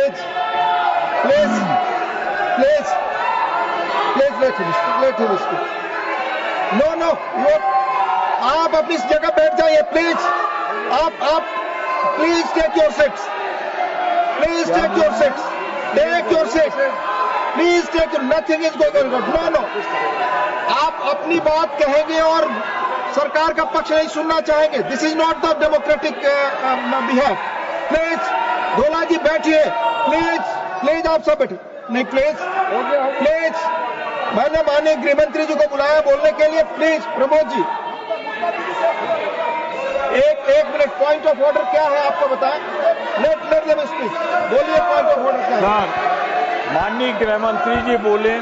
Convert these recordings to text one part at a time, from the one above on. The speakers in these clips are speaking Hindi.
Please please please please let him speak. No आप अपनी जगह बैठ जाइए प्लीज। आप please take your seats. Please take your seats. Take your seat. Please take your. Nothing is going on. No आप अपनी बात कहेंगे और सरकार का पक्ष नहीं सुनना चाहेंगे। This is not the democratic behave. Please धोला जी बैठिए। प्लीज आप सब बैठिए। नहीं प्लीज मैंने माननीय गृह मंत्री जी को बुलाया बोलने के लिए। प्लीज प्रमोद जी एक मिनट। पॉइंट ऑफ ऑर्डर क्या है आपको बताएं। Let them speak. बोलिए पॉइंट ऑफ ऑर्डर क्या है। माननीय गृह मंत्री जी बोले,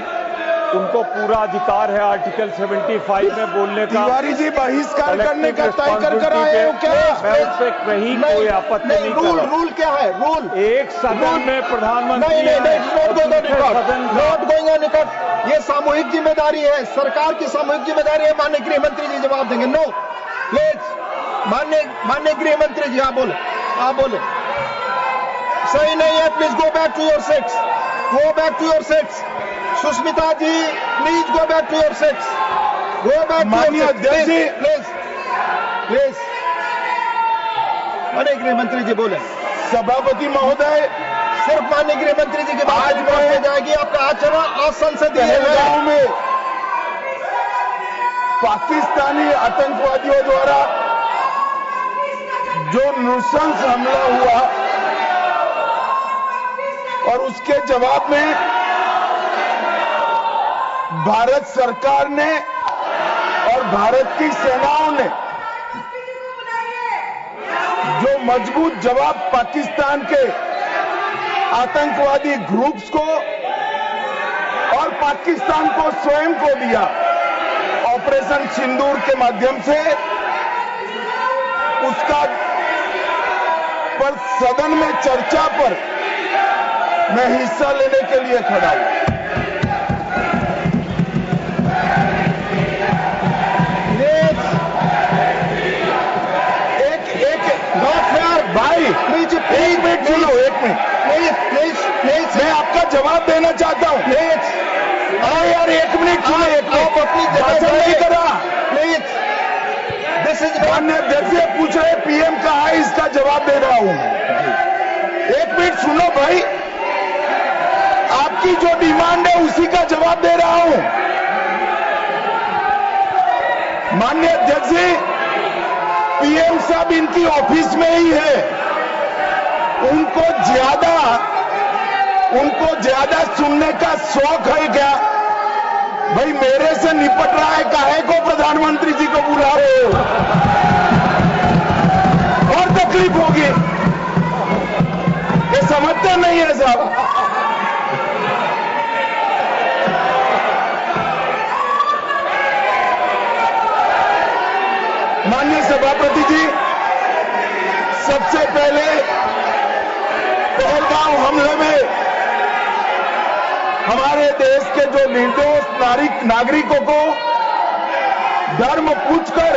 उनको पूरा अधिकार है आर्टिकल 75 में बोलने का। तिवारी जी बहिष्कार करने का तय कर आए हो क्या? मैं उससे कहीं कोई आपत्ति नहीं कर रहा। रूल क्या है? रूल एक सदन में प्रधानमंत्री नॉट गोइंग ऑन रिकॉर्ड। ये सामूहिक जिम्मेदारी है, सरकार की सामूहिक जिम्मेदारी है। माननीय गृह मंत्री जी जवाब देंगे। नो प्लीज माननीय गृह मंत्री जी आप बोले सही नहीं है। Please go back to your seats. Go back to your seats. Sushmita ji please go back to your seats. Go back माननीय अध्यक्ष जी प्लीज। माननीय गृह मंत्री जी बोले। सभापति महोदय, सिर्फ माननीय गृह मंत्री जी की बात आज हो जाएगी। आपका आचरण असंसदीय है। पहलगांव में पाकिस्तानी आतंकवादियों द्वारा जो नृशंस हमला हुआ और उसके जवाब में भारत सरकार ने और भारत की सेनाओं ने जो मजबूत जवाब पाकिस्तान के आतंकवादी ग्रुप्स को और पाकिस्तान को स्वयं को दिया, ऑपरेशन सिंदूर के माध्यम से, उसका पर सदन में चर्चा पर मैं हिस्सा लेने के लिए खड़ा हूं। भाई एक मिनट सुनो। प्लीज मैं आपका जवाब देना चाहता हूं। अरे यार एक मिनट सुनो। आप अपनी भाषण नहीं कर रहा। प्लीज दिस इज माननीय अध्यक्ष से पूछ रहे पीएम कहा है, इसका जवाब दे रहा हूं। एक मिनट सुनो भाई, आपकी जो डिमांड है उसी का जवाब दे रहा हूं। माननीय अध्यक्ष जी, पीएम साहब इनकी ऑफिस में ही है। उनको ज्यादा सुनने का शौक है क्या? भाई मेरे से निपट रहा है, काहे को प्रधानमंत्री जी को बुला रहे हो? और तकलीफ होगी। ये समझते नहीं है साहब। माननीय सभापति जी, सबसे पहले पहलगांव हमले में हमारे देश के जो निर्दोष नागरिकों को धर्म पूछकर,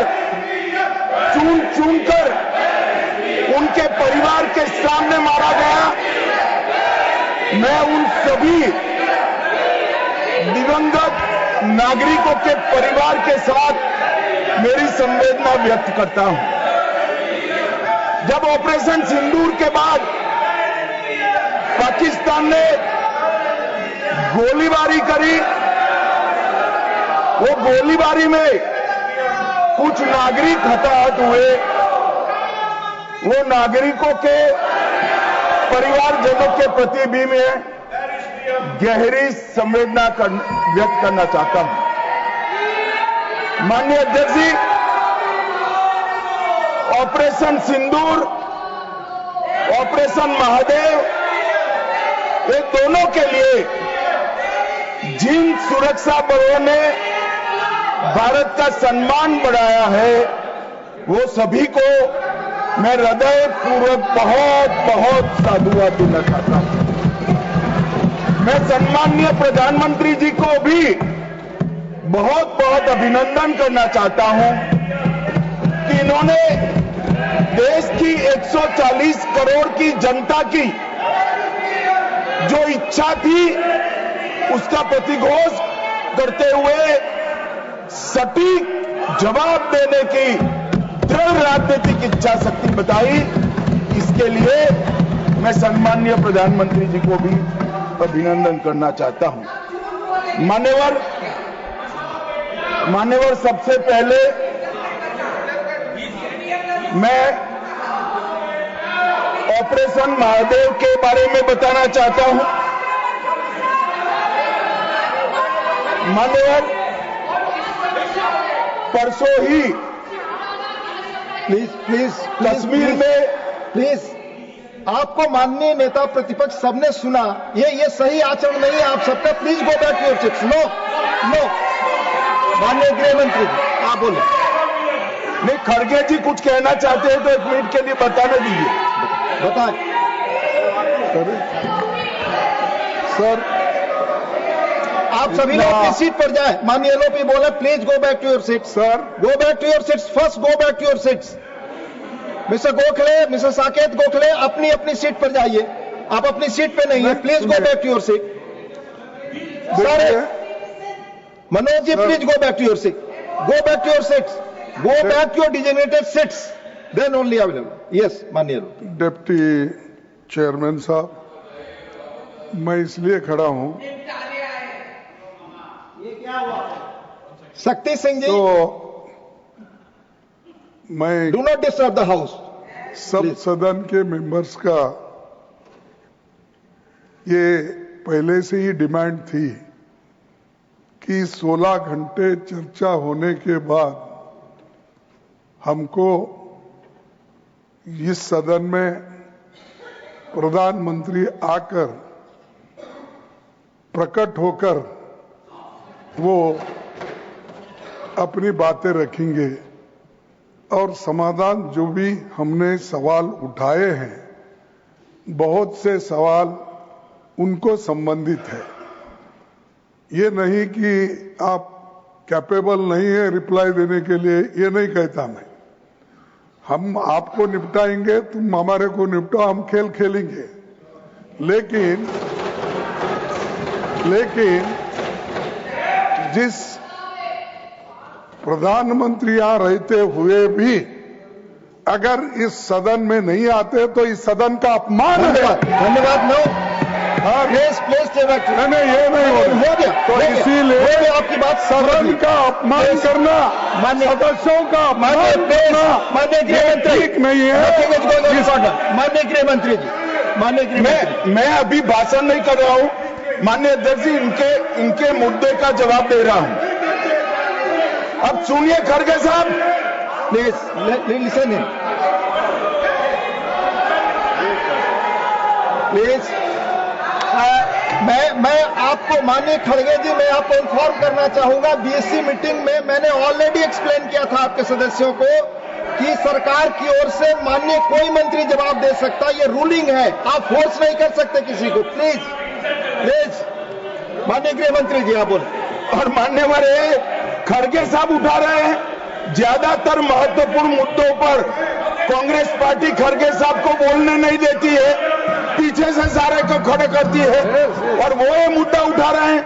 चुन कर उनके परिवार के सामने मारा गया। मैं उन सभी दिवंगत नागरिकों के परिवार के साथ मेरी संवेदना व्यक्त करता हूं। जब ऑपरेशन सिंदूर के बाद पाकिस्तान ने गोलीबारी करी, वो गोलीबारी में कुछ नागरिक हताहत हुए। वो नागरिकों के परिवारजनों के प्रति भी मैं गहरी संवेदना व्यक्त करना चाहता हूं। माननीय अध्यक्ष जी, ऑपरेशन सिंदूर, ऑपरेशन महादेव, ये दोनों के लिए जिन सुरक्षा बलों ने भारत का सम्मान बढ़ाया है, वो सभी को मैं हृदय पूर्वक बहुत साधुवाद देना चाहता हूं। मैं सम्माननीय प्रधानमंत्री जी को भी बहुत अभिनंदन करना चाहता हूं कि इन्होंने देश की 140 करोड़ की जनता की जो इच्छा थी उसका प्रतिघोष करते हुए सटीक जवाब देने की दृढ़ राजनीतिक इच्छा शक्ति बताई। इसके लिए मैं सम्माननीय प्रधानमंत्री जी को भी अभिनंदन करना चाहता हूं। मान्यवर, सबसे पहले मैं ऑपरेशन महादेव के बारे में बताना चाहता हूं। मान्यवर, परसों ही प्लीज कश्मीर में प्लीज आपको माननीय नेता प्रतिपक्ष सबने सुना, ये सही आचरण नहीं है आप सबका। Please go back your seats. No माननीय गृह मंत्री जी आप बोले। नहीं, खड़गे जी कुछ कहना चाहते हैं तो 1 मिनट के लिए बताने दीजिए। बताएं सर, आप सभी लोग अपनी सीट पर जाएं। माननीय एलओपी बोले please go back to your seat. Sir, go back to your seats. First go back to your seats. Mister Gokhale, mister Saket Gokhale, अपनी अपनी सीट पर जाइए। आप अपनी सीट पे नहीं है। Please go back to your seat. Sir Manoj ji please go back to your seat. Go back to your seats. Go back to your designated seats, then only available. Yes माननीय डिप्टी चेयरमैन साहब, मैं इसलिए खड़ा हूं शक्ति सिंह जी, तो मैं do not disturb the house. सब सदन के मेंबर्स का ये पहले से ही डिमांड थी कि 16 घंटे चर्चा होने के बाद हमको इस सदन में प्रधानमंत्री आकर प्रकट होकर वो अपनी बातें रखेंगे और समाधान जो भी हमने सवाल उठाए हैं, बहुत से सवाल उनको संबंधित है। ये नहीं कि आप कैपेबल नहीं है रिप्लाई देने के लिए, ये नहीं कहता मैं। हम आपको निपटाएंगे, तुम हमारे को निपटाओ, हम खेल खेलेंगे। लेकिन जिस प्रधानमंत्री यहां रहते हुए भी अगर इस सदन में नहीं आते तो इस सदन का अपमान है। धन्यवाद। नो प्लीज नहीं, ये नहीं हो गया। तो इसीलिए आपकी बात सदन का अपमान करना, सदस्यों का अपमान करना ये ठीक नहीं है। माननीय गृह मंत्री जी, मैं अभी भाषण नहीं कर रहा हूं। माननीय अध्यक्ष जी, इनके मुद्दे का जवाब दे रहा हूं। अब सुनिए खड़गे साहब, प्लीज लिसन इन प्लीज। मैं आपको माननीय खड़गे जी, मैं आपको इन्फॉर्म करना चाहूंगा, बीएससी मीटिंग में मैंने ऑलरेडी एक्सप्लेन किया था आपके सदस्यों को कि सरकार की ओर से माननीय कोई मंत्री जवाब दे सकता, ये रूलिंग है, आप फोर्स नहीं कर सकते किसी को। प्लीज माननीय गृह मंत्री जी आप बोले। और मान्यवर खड़गे साहब उठा रहे हैं, ज्यादातर महत्वपूर्ण मुद्दों पर कांग्रेस पार्टी खड़गे साहब को बोलने नहीं देती है, पीछे से सारे को खड़े करती है और वो ये मुद्दा उठा रहे हैं।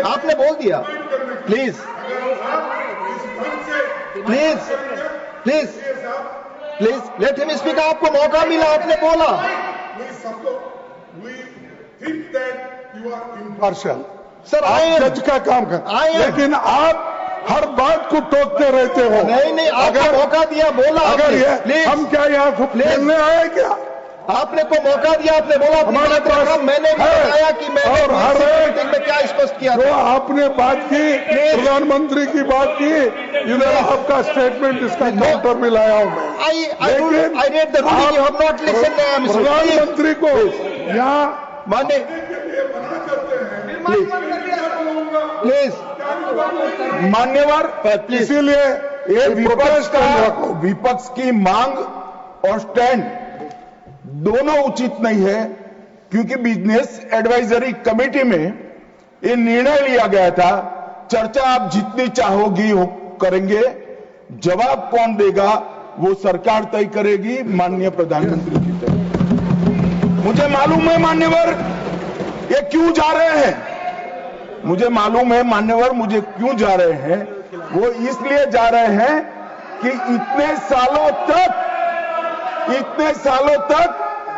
आपने बोल दिया। Please let him speak. आपको मौका मिला, आपने बोला। पार्शल सर आप जज का काम कर, लेकिन आप हर बात को टोकते रहते हो। नहीं, आपको मौका दिया, बोला। अगर ये हम क्या यहाँ खेलने आए क्या? आपने को मौका दिया, आपने बोला हमारे पास मैंने भी बताया कि मैंने और हर मीटिंग में क्या स्पष्ट किया जो आपने बात की, प्रधानमंत्री की बात की, इधर आपका स्टेटमेंट इसका काउंटर भी लाया हूं मैं। प्रधानमंत्री को यहाँ माने प्लीज मान्यवर, इसीलिए ये विपक्ष की मांग और स्टैंड दोनों उचित नहीं है, क्योंकि बिजनेस एडवाइजरी कमेटी में ये निर्णय लिया गया था, चर्चा आप जितनी चाहोगी करेंगे, जवाब कौन देगा वो सरकार तय करेगी माननीय प्रधानमंत्री जी तय। मुझे मालूम है मान्यवर ये क्यों जा रहे हैं, मुझे मालूम है मान्यवर मुझे क्यों जा रहे हैं। वो इसलिए जा रहे हैं कि इतने सालों तक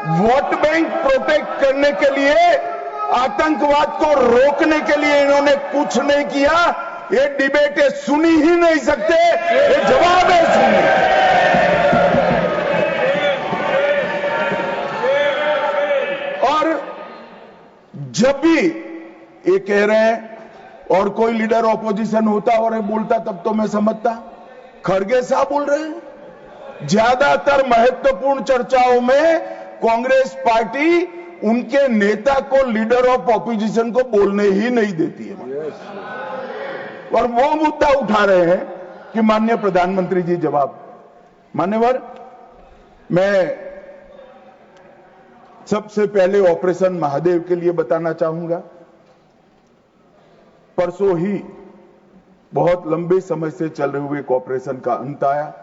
वोट बैंक प्रोटेक्ट करने के लिए, आतंकवाद को रोकने के लिए इन्होंने कुछ नहीं किया। ये डिबेटें सुनी ही नहीं सकते, ये जवाब है सुनिए। और जब भी ये कह रहे हैं और कोई लीडर ऑपोजिशन होता और ये बोलता तब तो मैं समझता, खड़गे साहब बोल रहे हैं। ज्यादातर महत्वपूर्ण चर्चाओं में कांग्रेस पार्टी उनके नेता को, लीडर ऑफ ऑपोजिशन को बोलने ही नहीं देती है। और वो मुद्दा उठा रहे हैं कि माननीय प्रधानमंत्री जी जवाब। मान्यवर, मैं सबसे पहले ऑपरेशन महादेव के लिए बताना चाहूंगा। परसों ही बहुत लंबे समय से चल रहे हुए एक ऑपरेशन का अंत आया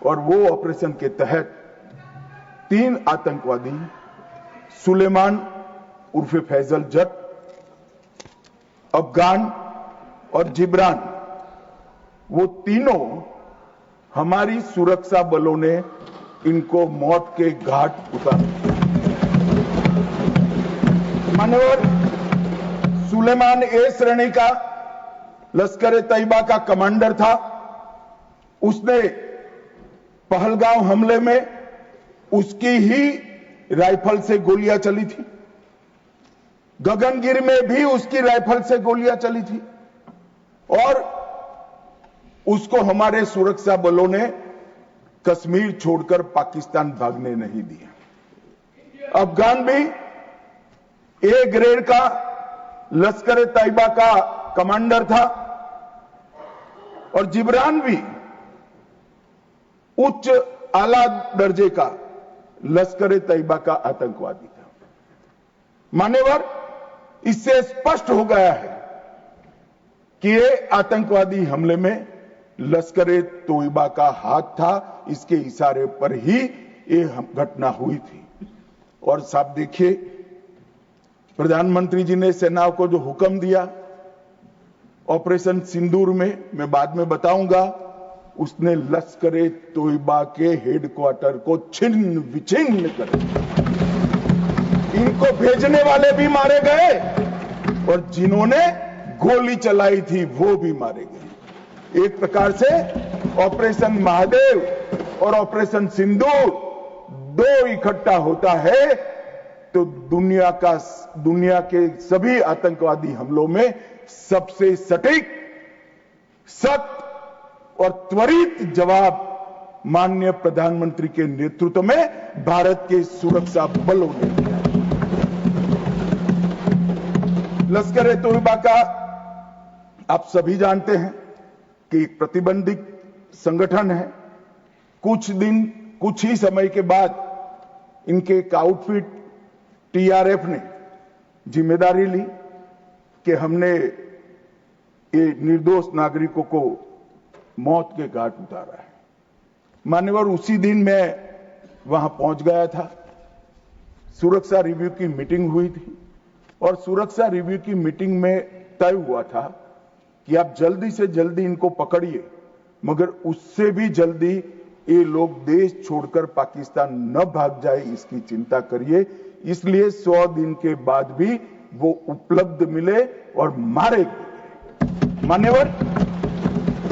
और वो ऑपरेशन के तहत 3 आतंकवादी, सुलेमान उर्फे फैजल जट, अफगान और जिब्रान, वो तीनों हमारी सुरक्षा बलों ने इनको मौत के घाट उतारा। मान्यवर, सुलेमान ए श्रेणी का लश्कर ए तैयबा का कमांडर था। उसने पहलगांव हमले में उसकी ही राइफल से गोलियां चली थी। गगनगिर में भी उसकी राइफल से गोलियां चली थी और उसको हमारे सुरक्षा बलों ने कश्मीर छोड़कर पाकिस्तान भागने नहीं दिया। अफगान भी ए ग्रेड का लश्कर ए तैयबा का कमांडर था और जिब्रान भी उच्च आला दर्जे का लश्कर ए तैयबा का आतंकवादी था। मान्यवर, इससे स्पष्ट हो गया है कि ये आतंकवादी हमले में लश्कर ए तैयबा का हाथ था। इसके इशारे पर ही ये घटना हुई थी। और साहब देखिए, प्रधानमंत्री जी ने सेनाओं को जो हुक्म दिया ऑपरेशन सिंदूर में, मैं बाद में बताऊंगा, उसने लश्कर ए तैयबा के हेडक्वार्टर को छिन्न विछिन्न कर दिया। इनको भेजने वाले भी मारे गए और जिन्होंने गोली चलाई थी वो भी मारे गए। एक प्रकार से ऑपरेशन महादेव और ऑपरेशन सिंदूर दो इकट्ठा होता है तो दुनिया के सभी आतंकवादी हमलों में सबसे सटीक, सख्त और त्वरित जवाब माननीय प्रधानमंत्री के नेतृत्व में भारत के सुरक्षा बलों ने दिया। लश्कर ए तैयबा का आप सभी जानते हैं कि एक प्रतिबंधित संगठन है। कुछ ही समय के बाद इनके एक आउटफिट टीआरएफ ने जिम्मेदारी ली कि हमने ये निर्दोष नागरिकों को मौत के घाट उतारा है। मान्यवर, उसी दिन मैं वहां पहुंच गया था। सुरक्षा रिव्यू की मीटिंग हुई थी और सुरक्षा रिव्यू की मीटिंग में तय हुआ था कि आप जल्दी से जल्दी इनको पकड़िए, मगर उससे भी जल्दी ये लोग देश छोड़कर पाकिस्तान न भाग जाए इसकी चिंता करिए। इसलिए 100 दिन के बाद भी वो उपलब्ध मिले और मारे गए। मान्यवर,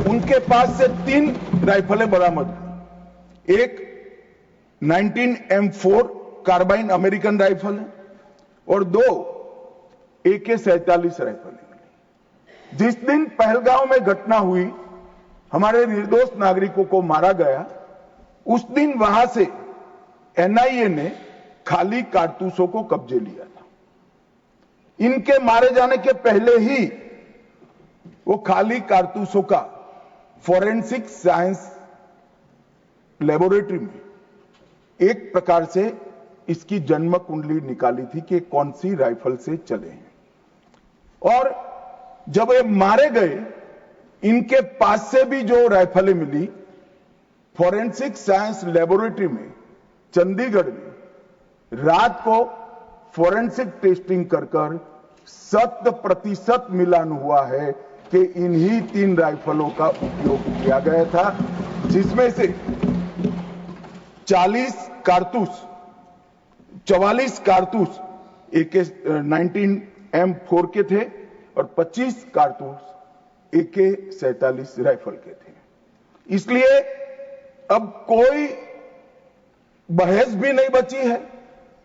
उनके पास से 3 राइफलें बरामद हुई। एक 19M4 कार्बाइन अमेरिकन राइफल है और 2 AK-47 राइफल है। जिस दिन पहलगांव में घटना हुई, हमारे निर्दोष नागरिकों को मारा गया, उस दिन वहां से एनआईए ने खाली कारतूसों को कब्जे लिया था। इनके मारे जाने के पहले ही वो खाली कारतूसों का फोरेंसिक साइंस लेबोरेटरी में एक प्रकार से इसकी जन्म कुंडली निकाली थी कि कौन सी राइफल से चले हैं। और जब ये मारे गए, इनके पास से भी जो राइफलें मिली फॉरेंसिक साइंस लेबोरेटरी में चंडीगढ़ में रात को फॉरेंसिक टेस्टिंग कर 100% मिलान हुआ है कि इन्हीं 3 राइफलों का उपयोग किया गया था, जिसमें से 44 कारतूस AK-19M4 के थे और 25 कारतूस AK-47 राइफल के थे। इसलिए अब कोई बहस भी नहीं बची है,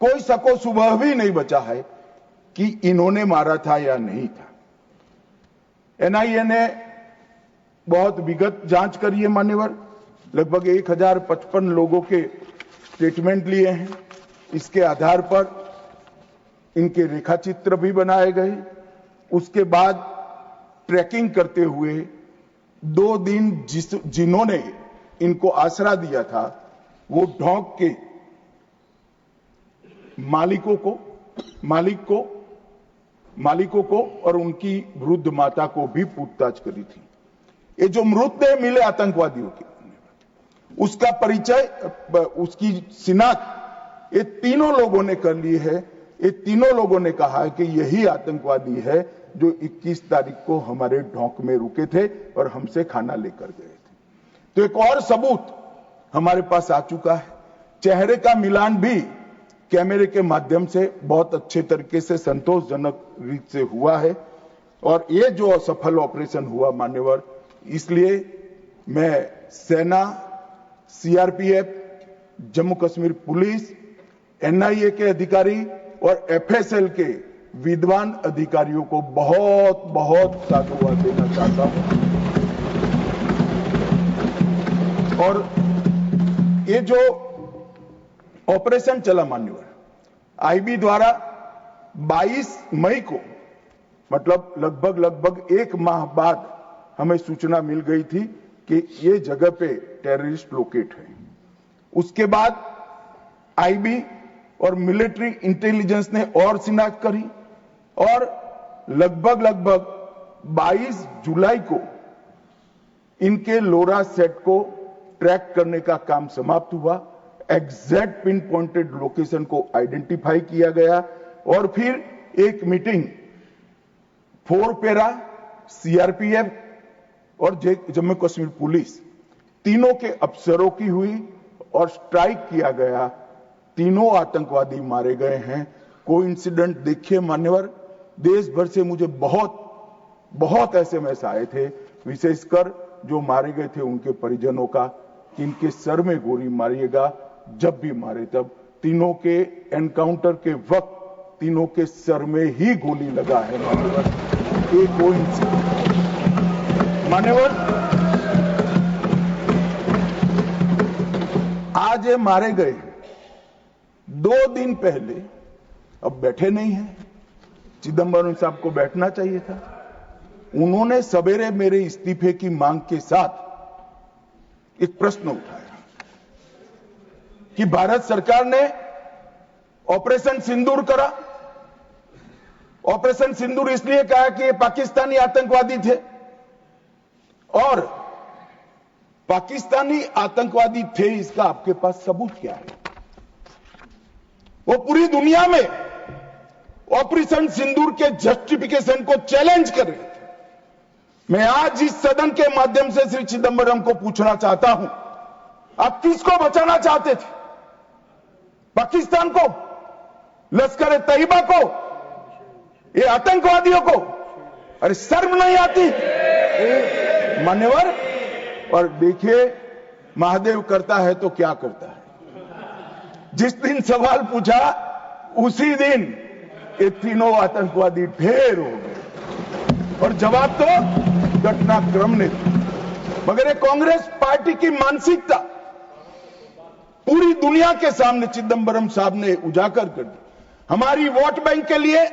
कोई शको शुबह भी नहीं बचा है कि इन्होंने मारा था या नहीं था। एनआईए ने बहुत विगत जांच करी है मान्यवर, लगभग 1055 लोगों के स्टेटमेंट लिए हैं। इसके आधार पर इनके रेखाचित्र भी बनाए गए। उसके बाद ट्रैकिंग करते हुए 2 दिन जिन्होंने इनको आसरा दिया था वो ढोंक के मालिकों को और उनकी वृद्ध माता को भी पूछताछ करी थी। ये जो मृतदेह मिले आतंकवादियों के, उसका परिचय, उसकी शिनाख्त ये तीनों लोगों ने कर ली है। ये तीनों लोगों ने कहा है कि यही आतंकवादी है जो 21 तारीख को हमारे ढोंक में रुके थे और हमसे खाना लेकर गए थे। तो एक और सबूत हमारे पास आ चुका है। चेहरे का मिलान भी कैमरे के माध्यम से बहुत अच्छे तरीके से संतोषजनक रीत से हुआ है। और ये जो असफल ऑपरेशन हुआ मान्यवर, इसलिए मैं सेना, CRPF, Jammu Kashmir police, NIA के अधिकारी और एफएसएल के विद्वान अधिकारियों को बहुत बहुत साधुवाद देना चाहता हूं। और ये जो ऑपरेशन चला मान्यवर, आईबी द्वारा 22 मई को, मतलब लगभग 1 माह बाद हमें सूचना मिल गई थी कि ये जगह पे टेररिस्ट लोकेट है। उसके बाद आईबी और मिलिट्री इंटेलिजेंस ने और शिनाख्त करी और लगभग 22 जुलाई को इनके लोरा सेट को ट्रैक करने का काम समाप्त हुआ। एग्जैक्ट पिन पॉइंटेड लोकेशन को आइडेंटिफाई किया गया और फिर एक मीटिंग 4 पैरा, सीआरपीएफ और जम्मू कश्मीर पुलिस तीनों के अफसरों की हुई और स्ट्राइक किया गया। तीनों आतंकवादी मारे गए हैं। कोइंसिडेंट देखिए मान्यवर, देश भर से मुझे बहुत एसएमएस आए थे, विशेषकर जो मारे गए थे उनके परिजनों का, कि इनके सर में गोली मारिएगा, जब भी मारे तब। तीनों के एनकाउंटर के वक्त तीनों के सर में ही गोली लगा है मान्यवर। ये कोइंसिडेंट मान्यवर, आज ये मारे गए 2 दिन पहले, अब बैठे नहीं हैं, चिदंबरम साहब को बैठना चाहिए था। उन्होंने सवेरे मेरे इस्तीफे की मांग के साथ एक प्रश्न उठाया कि भारत सरकार ने ऑपरेशन सिंदूर करा। ऑपरेशन सिंदूर इसलिए कहा कि ये पाकिस्तानी आतंकवादी थे, और पाकिस्तानी आतंकवादी थे इसका आपके पास सबूत क्या है? वो पूरी दुनिया में ऑपरेशन सिंदूर के जस्टिफिकेशन को चैलेंज कर रहे थे। मैं आज इस सदन के माध्यम से श्री चिदंबरम को पूछना चाहता हूं, आप किसको बचाना चाहते थे? पाकिस्तान को, लश्कर तैयबा को, ये आतंकवादियों को? अरे शर्म नहीं आती मान्यवर? और देखिए महादेव करता है तो क्या करता है। जिस दिन सवाल पूछा उसी दिन ये तीनों आतंकवादी ढेर हो गए, और जवाब तो घटनाक्रम ने दिया। मगर ये कांग्रेस पार्टी की मानसिकता पूरी दुनिया के सामने चिदंबरम साहब ने उजागर कर दी। हमारी वोट बैंक के लिए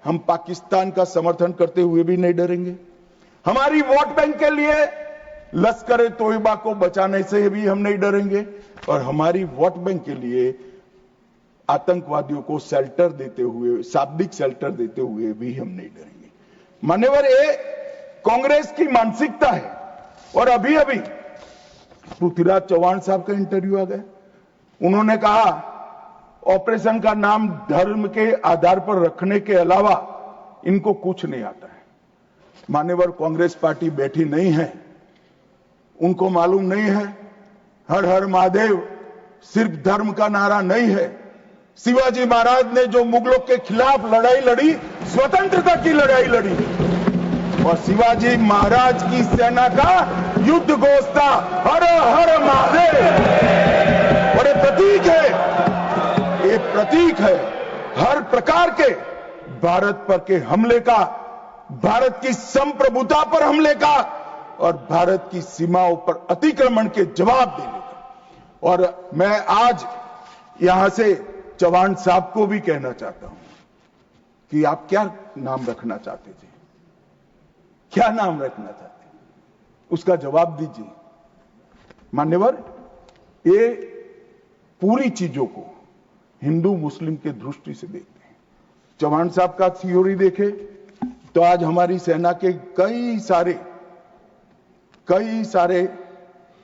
हम पाकिस्तान का समर्थन करते हुए भी नहीं डरेंगे। हमारी वोट बैंक के लिए लश्कर तोयबा को बचाने से भी हम नहीं डरेंगे, और हमारी वोट बैंक के लिए आतंकवादियों को शेल्टर देते हुए, शाब्दिक शेल्टर देते हुए भी हम नहीं डरेंगे। मान्यवर, ये कांग्रेस की मानसिकता है। और अभी पृथ्वीराज चौहान साहब का इंटरव्यू आ गया। उन्होंने कहा ऑपरेशन का नाम धर्म के आधार पर रखने के अलावा इनको कुछ नहीं आता है। मान्यवर कांग्रेस पार्टी बैठी नहीं है, उनको मालूम नहीं है हर हर महादेव सिर्फ धर्म का नारा नहीं है। शिवाजी महाराज ने जो मुगलों के खिलाफ लड़ाई लड़ी, स्वतंत्रता की लड़ाई लड़ी, और शिवाजी महाराज की सेना का युद्ध घोष था हर हर महादेव। और ये प्रतीक है, ये प्रतीक है हर प्रकार के भारत पर के हमले का, भारत की संप्रभुता पर हमले का और भारत की सीमाओं पर अतिक्रमण के जवाब देने का। और मैं आज यहां से चौहान साहब को भी कहना चाहता हूं कि आप क्या नाम रखना चाहते थे, क्या नाम रखना चाहते, उसका जवाब दीजिए। मान्यवर, ये पूरी चीजों को हिंदू मुस्लिम के दृष्टि से देखते हैं। चौहान साहब का थ्योरी देखे तो आज हमारी सेना के कई सारे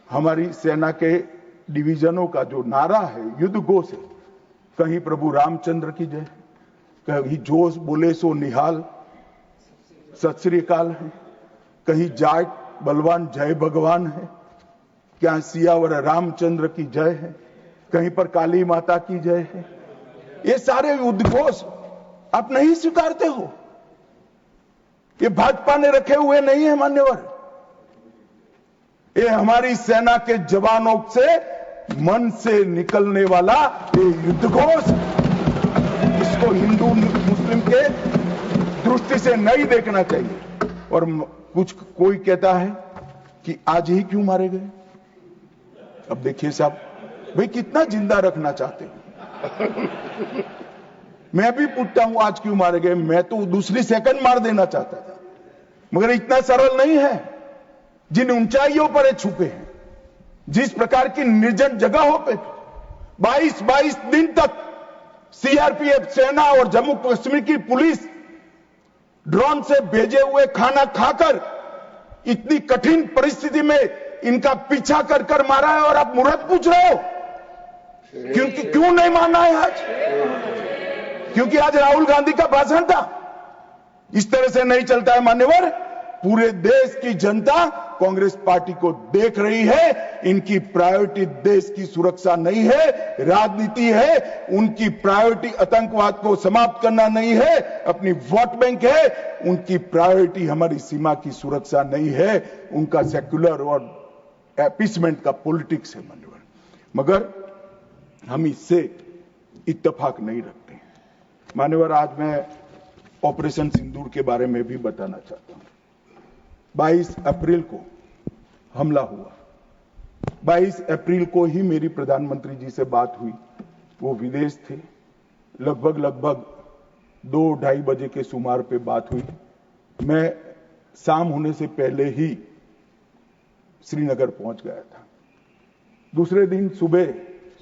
हमारी सेना के डिवीजनों का जो नारा है, युद्ध घोष है, कहीं प्रभु रामचंद्र की जय, कहीं जोश बोले सो निहाल सत श्री अकाल है, कहीं जाट बलवान जय भगवान है, क्या सियावर रामचंद्र की जय है, कहीं पर काली माता की जय है। ये सारे उद्घोष आप नहीं स्वीकारते हो, ये भाजपा ने रखे हुए नहीं है मान्यवर। ये हमारी सेना के जवानों से मन से निकलने वाला ये युद्ध घोष, इसको हिंदू मुस्लिम के दृष्टि से नहीं देखना चाहिए। और कोई कहता है कि आज ही क्यों मारे गए। अब देखिए साहब, भाई कितना जिंदा रखना चाहते हो। मैं भी पूछता हूं आज क्यों मारे गए, मैं तो दूसरी सेकंड मार देना चाहता था, मगर इतना सरल नहीं है। जिन ऊंचाइयों पर ये छुपे हैं, जिस प्रकार की निर्जन जगहों पे 22 दिन तक सीआरपीएफ सेना और जम्मू कश्मीर की पुलिस ड्रोन से भेजे हुए खाना खाकर इतनी कठिन परिस्थिति में इनका पीछा कर मारा है, और आप मुहूर्त पूछ रहे हो क्यों नहीं मानना है आज? क्योंकि आज राहुल गांधी का भाषण था। इस तरह से नहीं चलता है मान्यवर। पूरे देश की जनता कांग्रेस पार्टी को देख रही है। इनकी प्रायोरिटी देश की सुरक्षा नहीं है, राजनीति है। उनकी प्रायोरिटी आतंकवाद को समाप्त करना नहीं है, अपनी वोट बैंक है। उनकी प्रायोरिटी हमारी सीमा की सुरक्षा नहीं है, उनका सेक्युलर और अपीसमेंट का पॉलिटिक्स है मान्यवर। मगर हम इससे इत्तेफाक नहीं रखते हैं मान्यवर। आज मैं ऑपरेशन सिंदूर के बारे में भी बताना चाहता हूं। 22 अप्रैल को हमला हुआ। 22 अप्रैल को ही मेरी प्रधानमंत्री जी से बात हुई, वो विदेश थे। लगभग 2-2:30 बजे के सुमार पे बात हुई। मैं शाम होने से पहले ही श्रीनगर पहुंच गया था। दूसरे दिन सुबह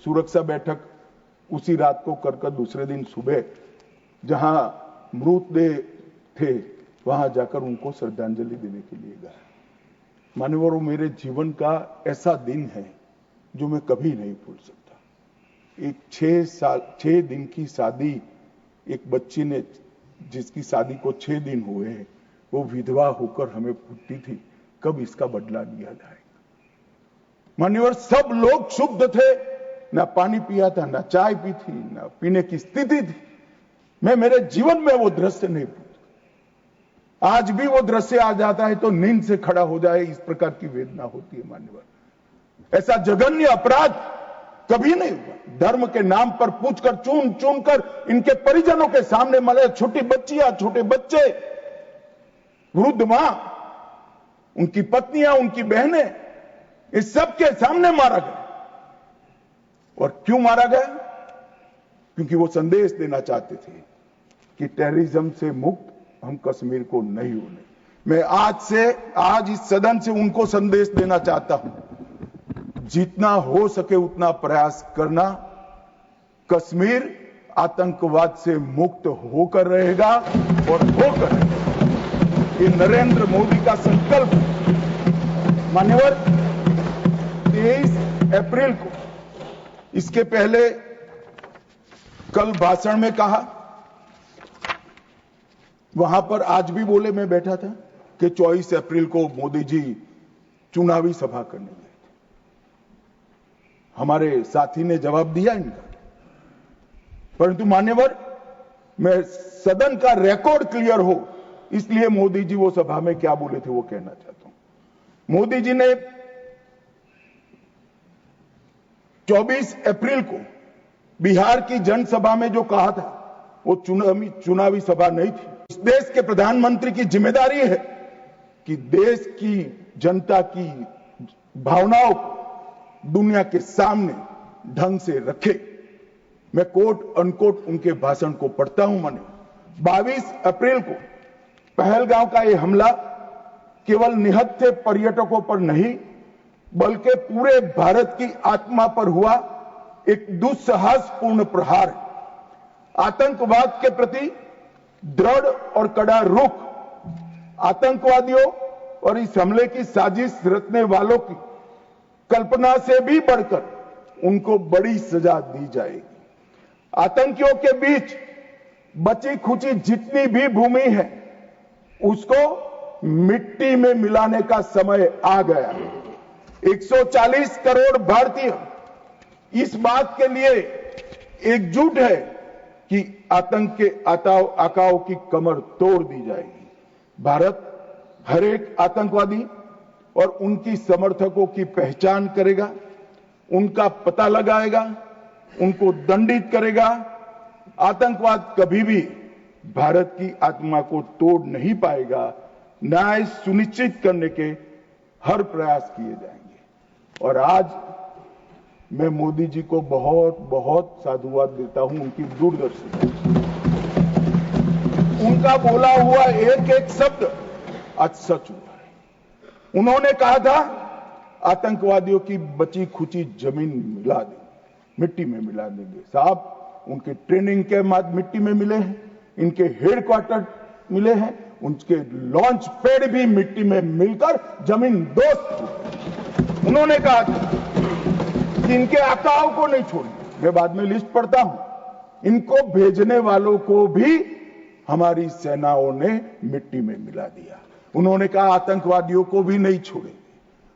सुरक्षा बैठक उसी रात को कर दूसरे दिन सुबह जहां मृतदेह थे वहां जाकर उनको श्रद्धांजलि देने के लिए गया। मान्यवर, वो मेरे जीवन का ऐसा दिन है जो मैं कभी नहीं भूल सकता। एक 6 दिन की शादी, एक बच्ची ने जिसकी शादी को 6 दिन हुए हैं, वो विधवा होकर हमें पूछती थी कब इसका बदला लिया जाएगा। मान्यवर, सब लोग क्षुब्ध थे, ना पानी पिया था, ना चाय पी थी, ना पीने की स्थिति थी। मैं मेरे जीवन में वो दृश्य नहीं भूलता। आज भी वो दृश्य आ जाता है तो नींद से खड़ा हो जाए, इस प्रकार की वेदना होती है मान्यवर। ऐसा जघन्य अपराध कभी नहीं हुआ। धर्म के नाम पर पूछकर चुन कर इनके परिजनों के सामने मारे। छोटी बच्चियां, छोटे बच्चे, वृद्ध मां, उनकी पत्नियां, उनकी बहनें, इस सब के सामने मारा गया। और क्यों मारा गया? क्योंकि वो संदेश देना चाहते थे कि टेररिज्म से मुक्त हम कश्मीर को नहीं होने। मैं आज इस सदन से उनको संदेश देना चाहता हूं, जितना हो सके उतना प्रयास करना। कश्मीर आतंकवाद से मुक्त होकर रहेगा और होकर रहेगा। ये नरेंद्र मोदी का संकल्प। मान्यवर, 23 अप्रैल को, इसके पहले कल भाषण में कहा, वहां पर आज भी बोले, मैं बैठा था, कि 24 अप्रैल को मोदी जी चुनावी सभा करने गए थे। हमारे साथी ने जवाब दिया इनका, परंतु मान्यवर, मैं सदन का रिकॉर्ड क्लियर हो इसलिए मोदी जी वो सभा में क्या बोले थे वो कहना चाहता हूं। मोदी जी ने 24 अप्रैल को बिहार की जनसभा में जो कहा था वो चुनावी सभा नहीं थी। इस देश के प्रधानमंत्री की जिम्मेदारी है कि देश की जनता की भावनाओं को दुनिया के सामने ढंग से रखे। मैं कोट अनकोट उनके भाषण को पढ़ता हूं। मैंने 22 अप्रैल को पहलगांव का यह हमला केवल निहत्थे पर्यटकों पर नहीं बल्कि पूरे भारत की आत्मा पर हुआ एक दुस्साहसपूर्ण प्रहार है। आतंकवाद के प्रति दृढ़ और कड़ा रुख, आतंकवादियों और इस हमले की साजिश रचने वालों की कल्पना से भी बढ़कर उनको बड़ी सजा दी जाएगी। आतंकियों के बीच बची खुची जितनी भी भूमि है उसको मिट्टी में मिलाने का समय आ गया। 140 करोड़ भारतीय इस बात के लिए एकजुट है कि आतंक के आकाओं की कमर तोड़ दी जाएगी। भारत हर एक आतंकवादी और उनकी समर्थकों की पहचान करेगा, उनका पता लगाएगा, उनको दंडित करेगा। आतंकवाद कभी भी भारत की आत्मा को तोड़ नहीं पाएगा। न्याय सुनिश्चित करने के हर प्रयास किए जाएंगे। और आज मैं मोदी जी को बहुत बहुत साधुवाद देता हूं उनकी दूरदर्शी। उनका बोला हुआ एक एक शब्द आज सच हुआ है। उन्होंने कहा था आतंकवादियों की बची खुची जमीन मिला देंगे, मिट्टी में मिला देंगे। साहब, उनके ट्रेनिंग के बाद मिट्टी में मिले हैं, इनके हेडक्वार्टर मिले हैं, उनके लॉन्च पैड भी मिट्टी में मिलकर जमीन दोस्त। उन्होंने कहा कि इनके आकाओं को नहीं छोड़ेंगे। मैं बाद में लिस्ट पढ़ता हूं। इनको भेजने वालों को भी हमारी सेनाओं ने मिट्टी में मिला दिया। उन्होंने कहा आतंकवादियों को भी नहीं छोड़ेंगे।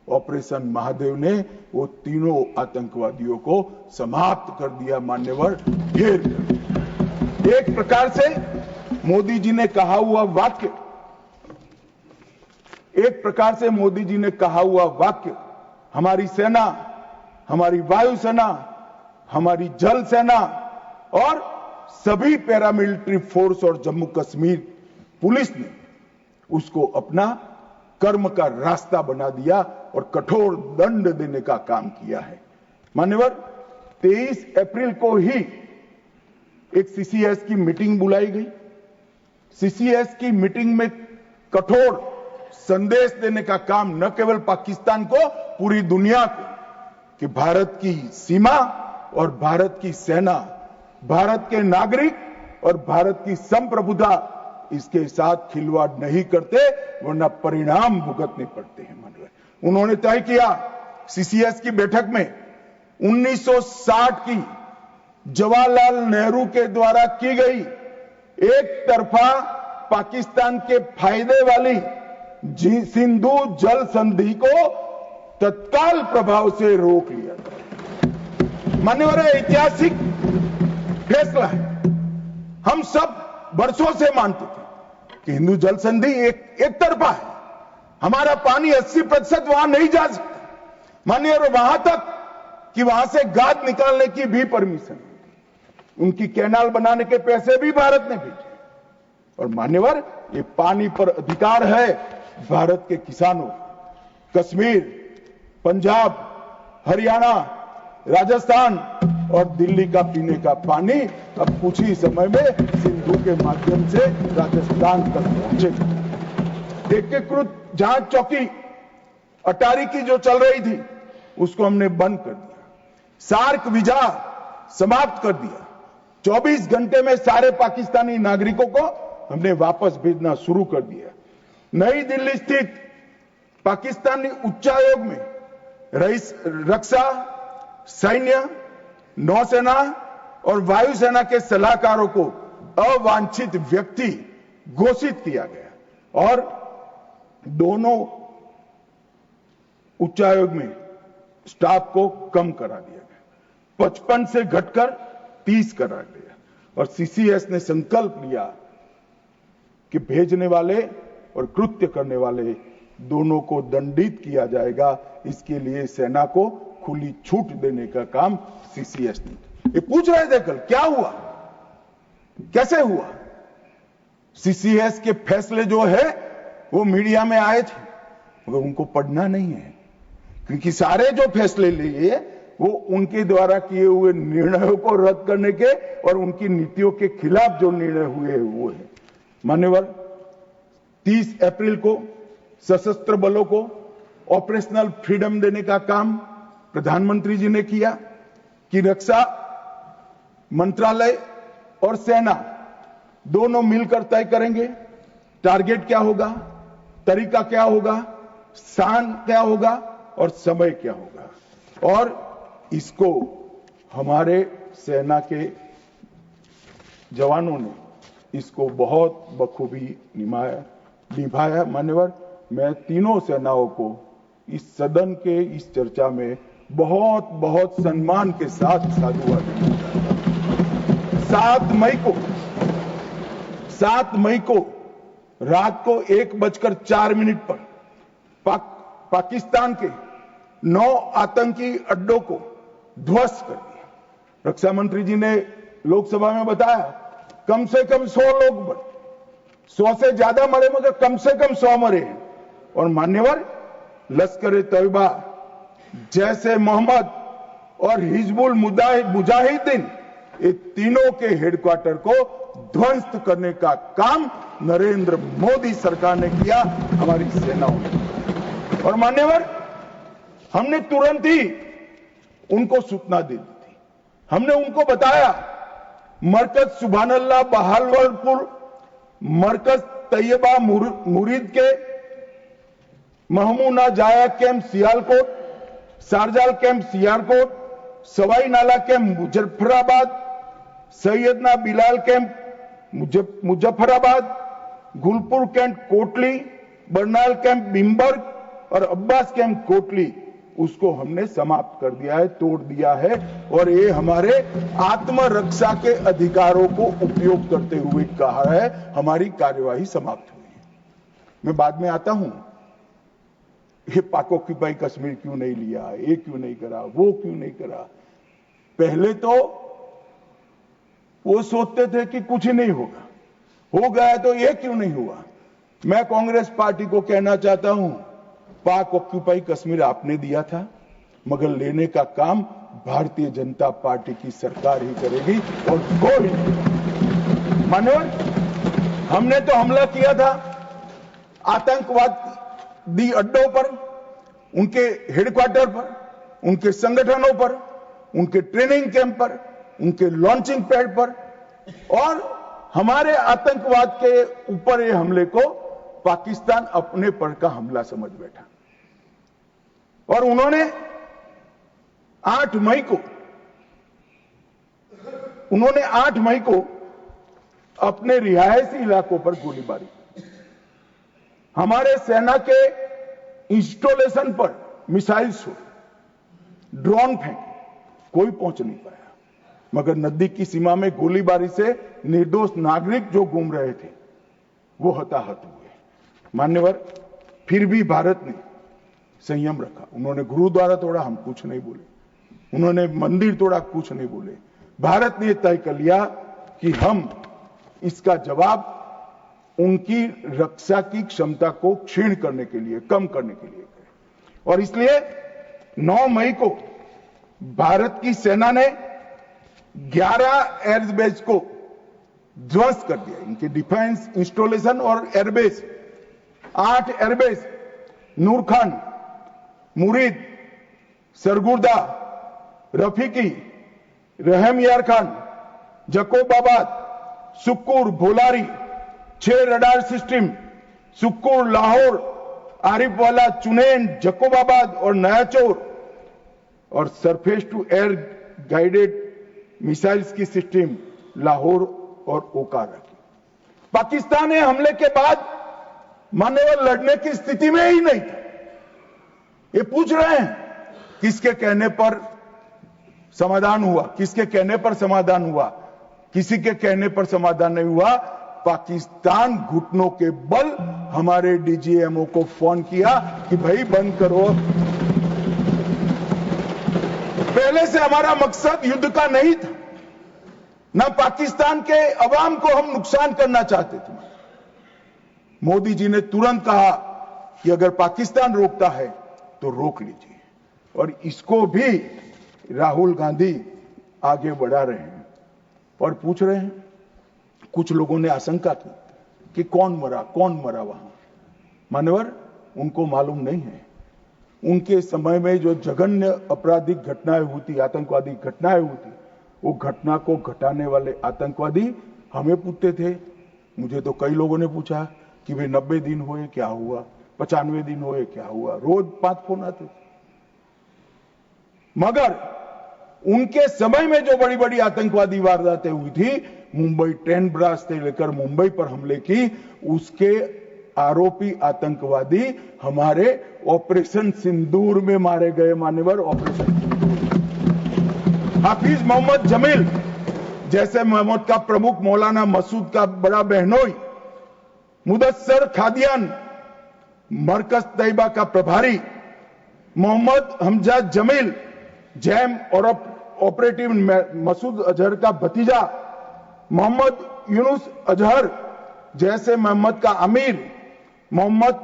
ऑपरेशन महादेव ने वो तीनों आतंकवादियों को समाप्त कर दिया। मान्यवर, घेर कर। एक प्रकार से मोदी जी ने कहा हुआ वाक्य, हमारी सेना, हमारी वायुसेना, हमारी जल सेना और सभी पैरामिलिट्री फोर्स और जम्मू कश्मीर पुलिस ने उसको अपना कर्म का रास्ता बना दिया और कठोर दंड देने का काम किया है। मान्यवर, 23 अप्रैल को ही एक सीसीएस की मीटिंग बुलाई गई। सीसीएस की मीटिंग में कठोर संदेश देने का काम न केवल पाकिस्तान को, पूरी दुनिया को, कि भारत की सीमा और भारत की सेना, भारत के नागरिक और भारत की संप्रभुता इसके साथ खिलवाड़ नहीं करते, वरना परिणाम भुगतने पड़ते हैं। उन्होंने तय किया सीसीएस की बैठक में 1960 की जवाहरलाल नेहरू के द्वारा की गई एक तरफा पाकिस्तान के फायदे वाली सिंधु जल संधि को तत्काल प्रभाव से रोक लिया जाए। मान्यवर, ऐतिहासिक फैसला है। हम सब वर्षों से मानते थे कि हिंदू जल संधि एक तरफा है। हमारा पानी 80% वहां नहीं जा सकता। मान्यवर, वहां तक कि वहां से गाद निकालने की भी परमिशन, उनकी कैनाल बनाने के पैसे भी भारत ने भेजे। और मान्यवर, ये पानी पर अधिकार है भारत के किसानों। कश्मीर, पंजाब, हरियाणा, राजस्थान और दिल्ली का पीने का पानी अब कुछ ही समय में सिंधु के माध्यम से राजस्थान तक पहुंचेगा। एकीकृत जांच चौकी अटारी की जो चल रही थी उसको हमने बंद कर दिया। सार्क वीजा समाप्त कर दिया। 24 घंटे में सारे पाकिस्तानी नागरिकों को हमने वापस भेजना शुरू कर दिया। नई दिल्ली स्थित पाकिस्तानी उच्चायोग में रक्षा, सैन्य, नौसेना और वायुसेना के सलाहकारों को अवांछित व्यक्ति घोषित किया गया और दोनों उच्चायोग में स्टाफ को कम करा दिया गया, 55 से घटकर 30 करा दिया और सीसीएस ने संकल्प लिया कि भेजने वाले और कृत्य करने वाले दोनों को दंडित किया जाएगा। इसके लिए सेना को खुली छूट देने का काम सीसीएस ने। ये पूछ रहे थे कल क्या हुआ, कैसे हुआ? सीसीएस के फैसले जो है वो मीडिया में आए थे मगर उनको पढ़ना नहीं है, क्योंकि सारे जो फैसले लिए वो उनके द्वारा किए हुए निर्णयों को रद्द करने के और उनकी नीतियों के खिलाफ जो निर्णय हुए वो है। मान्यवर, 30 अप्रैल को सशस्त्र बलों को ऑपरेशनल फ्रीडम देने का काम प्रधानमंत्री जी ने किया कि रक्षा मंत्रालय और सेना दोनों मिलकर तय करेंगे टारगेट क्या होगा, तरीका क्या होगा, स्थान क्या होगा और समय क्या होगा। और इसको हमारे सेना के जवानों ने इसको बहुत बखूबी निभाया। मान्यवर, मैं तीनों सेनाओं को इस सदन के इस चर्चा में बहुत बहुत सम्मान के साथ साधुवाद देता हूं। 7 मई को रात को 1:04 पर पाकिस्तान के 9 आतंकी अड्डों को ध्वस्त कर दिया। रक्षा मंत्री जी ने लोकसभा में बताया कम से कम 100 लोग मरे, 100 से ज्यादा मरे मगर कम से कम 100 मरे हैं। और मान्यवर, लश्कर तैयबा, जैसे मोहम्मद और हिजबुल मुजाहिदीन, ये तीनों के हेडक्वार्टर को ध्वस्त करने का काम नरेंद्र मोदी सरकार ने किया, हमारी सेनाओं ने। और मान्यवर, हमने तुरंत ही उनको सूचना दे दी थी। हमने उनको बताया मरकज सुभानअल्लाह बहावलपुर, मरकज तैयबा मुरीद के Mehmoona Joya camp Sialkot, Sharjal camp Sialkot, Sawai Nala camp Muzaffarabad, Syedna Bilal camp Muzaffarabad, Gulpur camp Kotli, Barnala camp Bhimber और अब्बास कैंप कोटली, उसको हमने समाप्त कर दिया है, तोड़ दिया है। और ये हमारे आत्मरक्षा के अधिकारों को उपयोग करते हुए कहा है हमारी कार्यवाही समाप्त हुई है। मैं बाद में आता हूं, ये पाक ऑक्यूपाई कश्मीर क्यों नहीं लिया, ये क्यों नहीं करा, वो क्यों नहीं करा। पहले तो वो सोचते थे कि कुछ ही नहीं होगा, हो गया तो ये क्यों नहीं हुआ। मैं कांग्रेस पार्टी को कहना चाहता हूं, पाक ऑक्यूपाई कश्मीर आपने दिया था मगर लेने का काम भारतीय जनता पार्टी की सरकार ही करेगी और कोई नहीं। मानवर, हमने तो हमला किया था आतंकवादी अड्डों पर, उनके हेडक्वार्टर पर, उनके संगठनों पर, उनके ट्रेनिंग कैंप पर, उनके लॉन्चिंग पैड पर, और हमारे आतंकवाद के ऊपर ये हमले को पाकिस्तान अपने पर का हमला समझ बैठा। और उन्होंने 8 मई को अपने रिहायशी इलाकों पर गोलीबारी, हमारे सेना के इंस्टॉलेशन पर मिसाइल शो, ड्रोन फेंके, कोई पहुंच नहीं पाया। मगर नजदीक की सीमा में गोलीबारी से निर्दोष नागरिक जो घूम रहे थे वो हताहत हुए। मान्यवर, फिर भी भारत ने संयम रखा। उन्होंने गुरुद्वारा तोड़ा, हम कुछ नहीं बोले। उन्होंने मंदिर तोड़ा, कुछ नहीं बोले। भारत ने तय कर लिया कि हम इसका जवाब उनकी रक्षा की क्षमता को क्षीण करने के लिए, कम करने के लिए करें। और इसलिए 9 मई को भारत की सेना ने 11 एयरबेस को ध्वस्त कर दिया, इनके डिफेंस इंस्टॉलेशन और airbase. 8 airbase Nur Khan, Murid, Sargodha, Rafiqui, Rahim Yar Khan, Jacobabad, Sukkur, Bholari, 6 radar system Sukkur, Lahore, Arifwala, Chunian, Jacobabad और नयाचौर और surface to air guided missiles की सिस्टम लाहौर और ओकारा की। पाकिस्तान ने हमले के बाद मान्यवर लड़ने की स्थिति में ही नहीं था। ये पूछ रहे हैं किसके कहने पर समाधान हुआ, किसके कहने पर समाधान हुआ? किसी के कहने पर समाधान नहीं हुआ। पाकिस्तान घुटनों के बल हमारे डीजीएमओ को फोन किया कि भाई बंद करो। पहले से हमारा मकसद युद्ध का नहीं था, ना पाकिस्तान के अवाम को हम नुकसान करना चाहते थे। मोदी जी ने तुरंत कहा कि अगर पाकिस्तान रोकता है तो रोक लीजिए, और इसको भी राहुल गांधी आगे बढ़ा रहे हैं और पूछ रहे हैं। कुछ लोगों ने आशंका की कि कौन मरा वहां। मान्यवर, उनको मालूम नहीं है। उनके समय में जो जघन्य आपराधिक घटनाएं हुई थी, आतंकवादी घटनाएं हुई थी, वो घटना को घटाने वाले आतंकवादी हमें पूछते थे। मुझे तो कई लोगों ने पूछा कि भाई 90 दिन हुए क्या हुआ, 95 दिन हुए क्या हुआ, रोज 5 फोन आते थे। मगर उनके समय में जो बड़ी बड़ी आतंकवादी वारदातें हुई थी, मुंबई ट्रेन ब्लास्ट से लेकर मुंबई पर हमले की, उसके आरोपी आतंकवादी हमारे ऑपरेशन सिंदूर में मारे गए। मान्यवर, ऑपरेशन हाफिज मोहम्मद जमील जैसे मोहम्मद का प्रमुख, मौलाना मसूद का बड़ा बहनोई, मुदस्सर खादियान मरकज तैयबा का प्रभारी, मोहम्मद हमजा जमील जैम और ऑपरेटिव मसूद अजहर का भतीजा, मोहम्मद यूनुस अजहर जैसे मोहम्मद का अमीर, मोहम्मद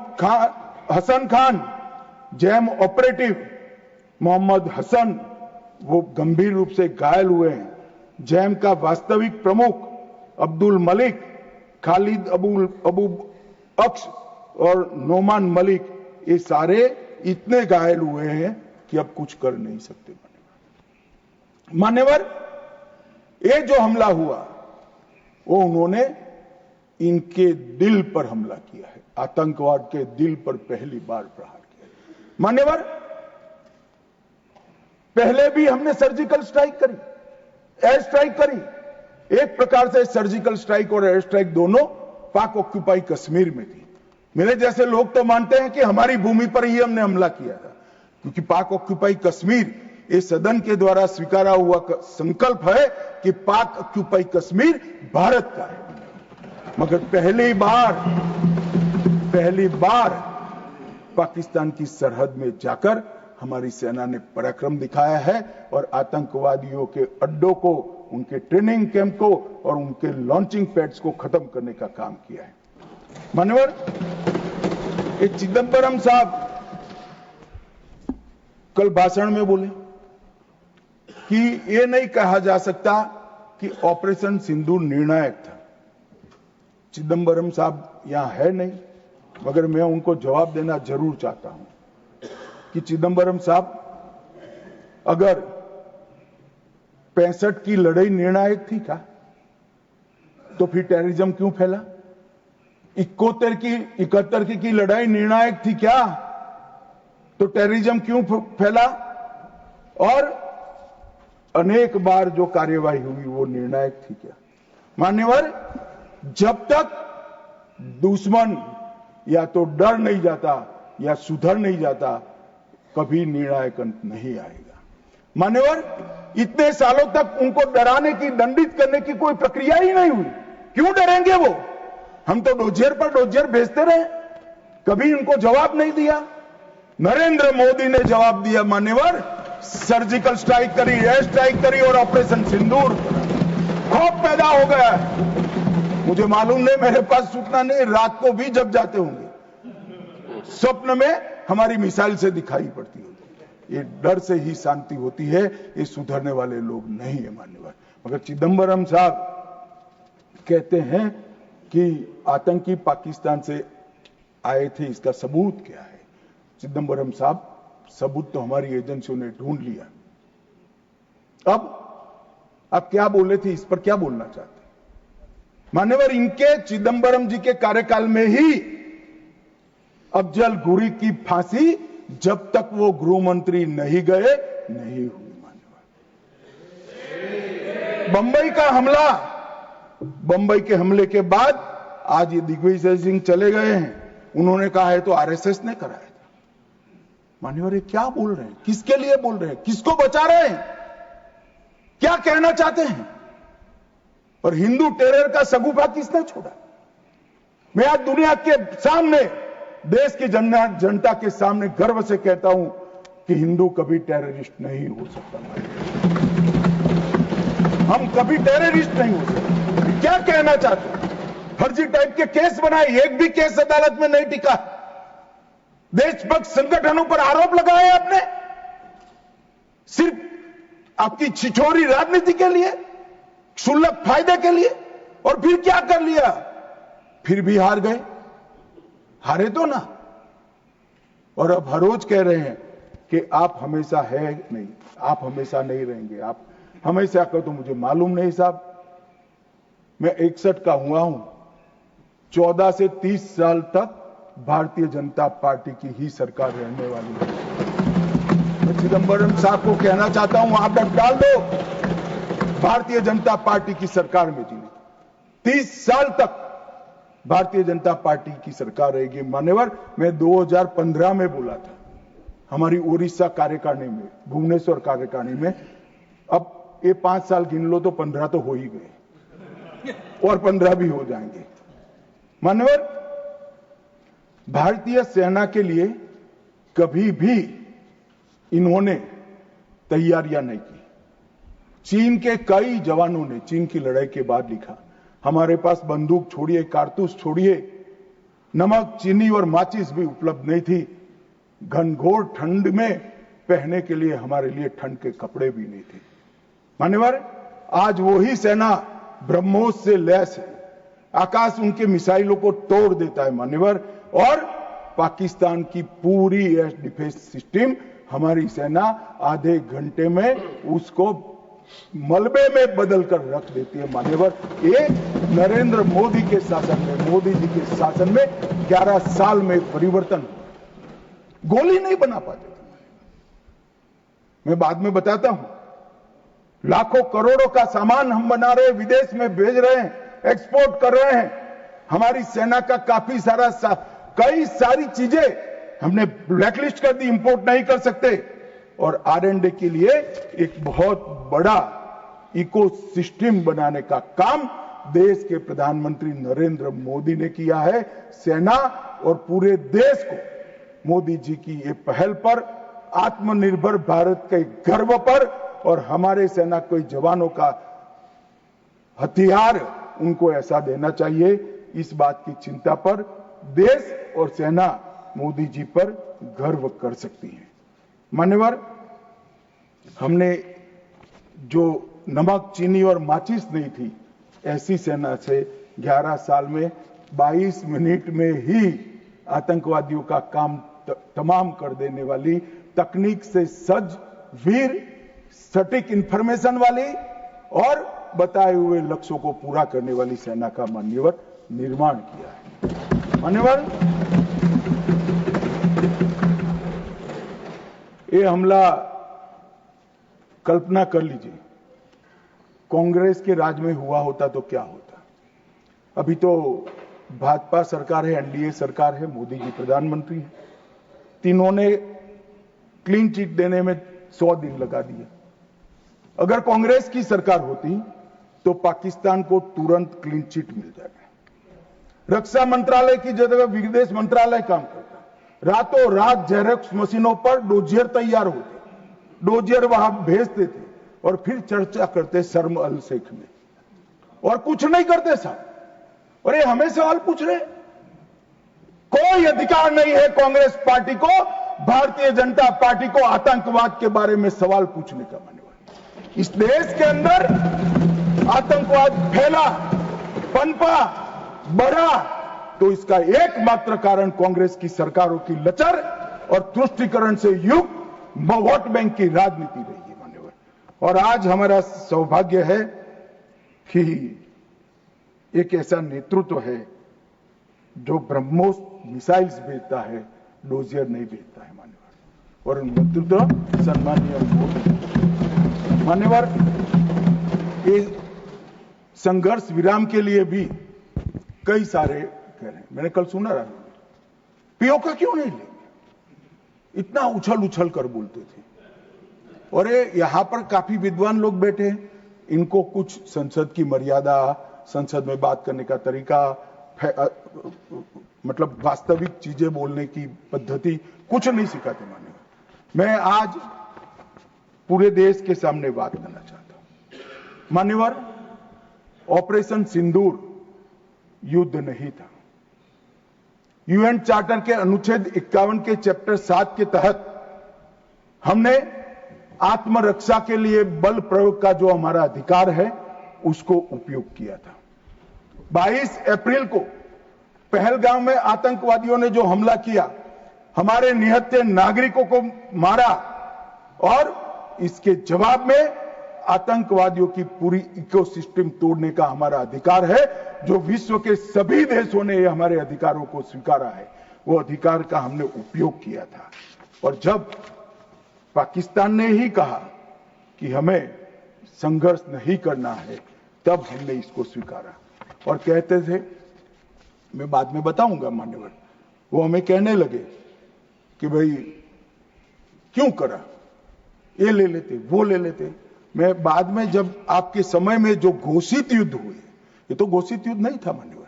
हसन खान जैम ऑपरेटिव, मोहम्मद हसन वो गंभीर रूप से घायल हुए हैं, जैम का वास्तविक प्रमुख अब्दुल मलिक, खालिद अबू अक्स और नोमान मलिक, ये सारे इतने घायल हुए हैं कि अब कुछ कर नहीं सकते। मान्यवर, ये जो हमला हुआ वो उन्होंने इनके दिल पर हमला किया है, आतंकवाद के दिल पर पहली बार प्रहार किया। मान्यवर, पहले भी हमने सर्जिकल स्ट्राइक करी, एयर स्ट्राइक करी। एक प्रकार से सर्जिकल स्ट्राइक और एयर स्ट्राइक दोनों पाक ऑक्यूपाई कश्मीर में थी। मेरे जैसे लोग तो मानते हैं कि हमारी भूमि पर ही हमने हमला किया था, क्योंकि पाक ऑक्यूपाई कश्मीर इस सदन के द्वारा स्वीकारा हुआ संकल्प है कि पाक ऑक्यूपाई कश्मीर भारत का है। मगर पहली बार पाकिस्तान की सरहद में जाकर हमारी सेना ने पराक्रम दिखाया है और आतंकवादियों के अड्डों को, उनके ट्रेनिंग कैंप को और उनके लॉन्चिंग पैड्स को खत्म करने का काम किया है। मान्यवर, ये चिदंबरम साहब कल भाषण में बोले कि ये नहीं कहा जा सकता कि ऑपरेशन सिंदूर निर्णायक था। चिदंबरम साहब यहां है नहीं, मगर मैं उनको जवाब देना जरूर चाहता हूं कि चिदंबरम साहब, अगर 65 की लड़ाई निर्णायक थी क्या, तो फिर टेररिज्म क्यों फैला? 71 की लड़ाई निर्णायक थी क्या, तो टेररिज्म क्यों फैला? और अनेक बार जो कार्यवाही हुई वो निर्णायक थी क्या? मान्यवर, जब तक दुश्मन या तो डर नहीं जाता या सुधर नहीं जाता, कभी निर्णायक अंत नहीं आएगा। मान्यवर, इतने सालों तक उनको डराने की, दंडित करने की कोई प्रक्रिया ही नहीं हुई। क्यों डरेंगे वो? हम तो डोजियर पर डोजियर भेजते रहे, कभी उनको जवाब नहीं दिया। नरेंद्र मोदी ने जवाब दिया। मान्यवर, सर्जिकल स्ट्राइक करी, एयर स्ट्राइक करी और ऑपरेशन सिंदूर। खौफ पैदा हो गया है। मुझे मालूम नहीं, मेरे पास सूचना नहीं, रात को भी जब जाते होंगे, स्वप्न में हमारी मिसाइल से दिखाई पड़ती होती। ये डर से ही शांति होती है, ये सुधरने वाले लोग नहीं है। मान्यवर, मगर चिदंबरम साहब कहते हैं कि आतंकी पाकिस्तान से आए थे, इसका सबूत क्या है? चिदंबरम साहब, सबूत तो हमारी एजेंसियों ने ढूंढ लिया। अब आप क्या बोले थे, इस पर क्या बोलना चाहते हैं? मान्यवर, इनके चिदंबरम जी के कार्यकाल में ही अफजल गुरी की फांसी, जब तक वो गृह मंत्री नहीं गए नहीं हुई मान्यवर। बंबई का हमला, बंबई के हमले के बाद आज ये दिग्विजय सिंह चले गए हैं, उन्होंने कहा है तो आरएसएस ने कराया था। मान्यवर, ये क्या बोल रहे हैं? किसके लिए बोल रहे हैं? किसको बचा रहे हैं? क्या कहना चाहते हैं? और हिंदू टेरर का सगुफा किसने छोड़ा? मैं आज दुनिया के सामने, देश की जनता के सामने गर्व से कहता हूं कि हिंदू कभी टेररिस्ट नहीं हो सकता। हम कभी टेररिस्ट नहीं हो सकते। क्या कहना चाहते हैं? फर्जी टाइप के केस बनाए, एक भी केस अदालत में नहीं टिका। देशभक्त संगठनों पर आरोप लगाए आपने, सिर्फ आपकी छिछोरी राजनीति के लिए, क्षुल्लक फायदे के लिए। और फिर क्या कर लिया? फिर भी हार गए। हारे तो ना। और अब हर रोज कह रहे हैं कि आप हमेशा है नहीं, आप हमेशा नहीं रहेंगे, आप हमेशा का तो मुझे मालूम नहीं साहब। मैं 61 का हुआ हूं, 14 से 30 साल तक भारतीय जनता पार्टी की ही सरकार रहने वाली है। मैं चिदंबरम साहब को कहना चाहता हूं, आप डाल दो, भारतीय जनता पार्टी की सरकार में जीने 30 साल तक भारतीय जनता पार्टी की सरकार रहेगी। मान्यवर, मैं 2015 में बोला था हमारी उड़ीसा कार्यकारिणी में, भुवनेश्वर कार्यकारिणी में। अब ये 5 साल गिन लो तो 15 तो हो ही गए, और 15 भी हो जाएंगे। मान्यवर, भारतीय सेना के लिए कभी भी इन्होंने तैयारियां नहीं की। चीन के कई जवानों ने चीन की लड़ाई के बाद लिखा, हमारे पास बंदूक छोड़िए, कारतूस छोड़िए, नमक, चीनी और माचिस भी उपलब्ध नहीं थी। घनघोर ठंड में पहनने के लिए हमारे लिए ठंड के कपड़े भी नहीं थे। मान्यवर, आज वही सेना ब्रह्मोस से लैस है, आकाश उनके मिसाइलों को तोड़ देता है मान्यवर। और पाकिस्तान की पूरी एयर डिफेंस सिस्टम हमारी सेना आधे घंटे में उसको मलबे में बदल कर रख देती है मान्यवर। ये नरेंद्र मोदी के शासन में, मोदी जी के शासन में 11 साल में परिवर्तन। गोली नहीं बना पाते थे। मैं बाद में बताता हूं, लाखों करोड़ों का सामान हम बना रहे हैं, विदेश में भेज रहे हैं, एक्सपोर्ट कर रहे हैं। हमारी सेना का काफी सारा कई सारी चीजें हमने ब्लैकलिस्ट कर दी, इंपोर्ट नहीं कर सकते। और R&D के लिए एक बहुत बड़ा इकोसिस्टम बनाने का काम देश के प्रधानमंत्री नरेंद्र मोदी ने किया है। सेना और पूरे देश को मोदी जी की ये पहल पर, आत्मनिर्भर भारत के गर्व पर, और हमारे सेना के जवानों का हथियार उनको ऐसा देना चाहिए, इस बात की चिंता पर देश और सेना मोदी जी पर गर्व कर सकती है। मान्यवर, हमने जो नमक, चीनी और माचिस नहीं थी, ऐसी सेना से 11 साल में 22 मिनट में ही आतंकवादियों का काम तमाम कर देने वाली, तकनीक से सज्ज, वीर, सटीक इंफॉर्मेशन वाली और बताए हुए लक्ष्यों को पूरा करने वाली सेना का मान्यवर निर्माण किया है। मान्यवर, ये हमला, कल्पना कर लीजिए कांग्रेस के राज में हुआ होता तो क्या होता। अभी तो भाजपा सरकार है, एनडीए सरकार है, मोदी जी प्रधानमंत्री है, तीनों ने क्लीन चिट देने में 100 दिन लगा दिए। अगर कांग्रेस की सरकार होती तो पाकिस्तान को तुरंत क्लीन चिट मिल जाएगा। रक्षा मंत्रालय की जगह विदेश मंत्रालय काम करता, रातों रात जेरोक्स मशीनों पर डोजियर तैयार होते, डोजियर वहां भेजते थे और फिर चर्चा करते शर्म अल शेख में, और कुछ नहीं करते साहब। और ये हमें सवाल पूछ रहे, कोई अधिकार नहीं है कांग्रेस पार्टी को, भारतीय जनता पार्टी को आतंकवाद के बारे में सवाल पूछने का। मान्यवर, इस देश के अंदर आतंकवाद फैला, पनपा, बढ़ा, तो इसका एकमात्र कारण कांग्रेस की सरकारों की लचर और तुष्टीकरण से युक्त वोट बैंक की राजनीति रही है मान्यवर। और आज हमारा सौभाग्य है कि एक ऐसा नेतृत्व है जो ब्रह्मोस मिसाइल्स भेजता है, डोजियर नहीं भेजता है मान्यवर। और नेतृत्व सम्मानीय मोदी। मान्यवर, ये संघर्ष विराम के लिए भी कई सारे कह रहे हैं। मैंने कल सुना रहा, पीओके क्यों नहीं लेंगे, इतना उछल उछल कर बोलते थे। और यहां पर काफी विद्वान लोग बैठे हैं, इनको कुछ संसद की मर्यादा, संसद में बात करने का तरीका, मतलब वास्तविक चीजें बोलने की पद्धति कुछ नहीं सिखाते। मैं आज पूरे देश के सामने बात करना चाहता हूं। मान्यवर, ऑपरेशन सिंदूर युद्ध नहीं था। यूएन चार्टर के अनुच्छेद 51 के चैप्टर 7 के तहत हमने आत्मरक्षा के लिए बल प्रयोग का जो हमारा अधिकार है उसको उपयोग किया था। 22 अप्रैल को पहलगाम में आतंकवादियों ने जो हमला किया, हमारे निहत्थे नागरिकों को मारा, और इसके जवाब में आतंकवादियों की पूरी इकोसिस्टम तोड़ने का हमारा अधिकार है। जो विश्व के सभी देशों ने हमारे अधिकारों को स्वीकारा है, वो अधिकार का हमने उपयोग किया था। और जब पाकिस्तान ने ही कहा कि हमें संघर्ष नहीं करना है, तब हमने इसको स्वीकारा। और कहते थे, मैं बाद में बताऊंगा मान्यवर, वो हमें कहने लगे कि भाई क्यों करा, ये ले लेते वो ले लेते। मैं बाद में जब आपके समय में जो घोषित युद्ध हुए, ये तो घोषित युद्ध नहीं था मान्यवर,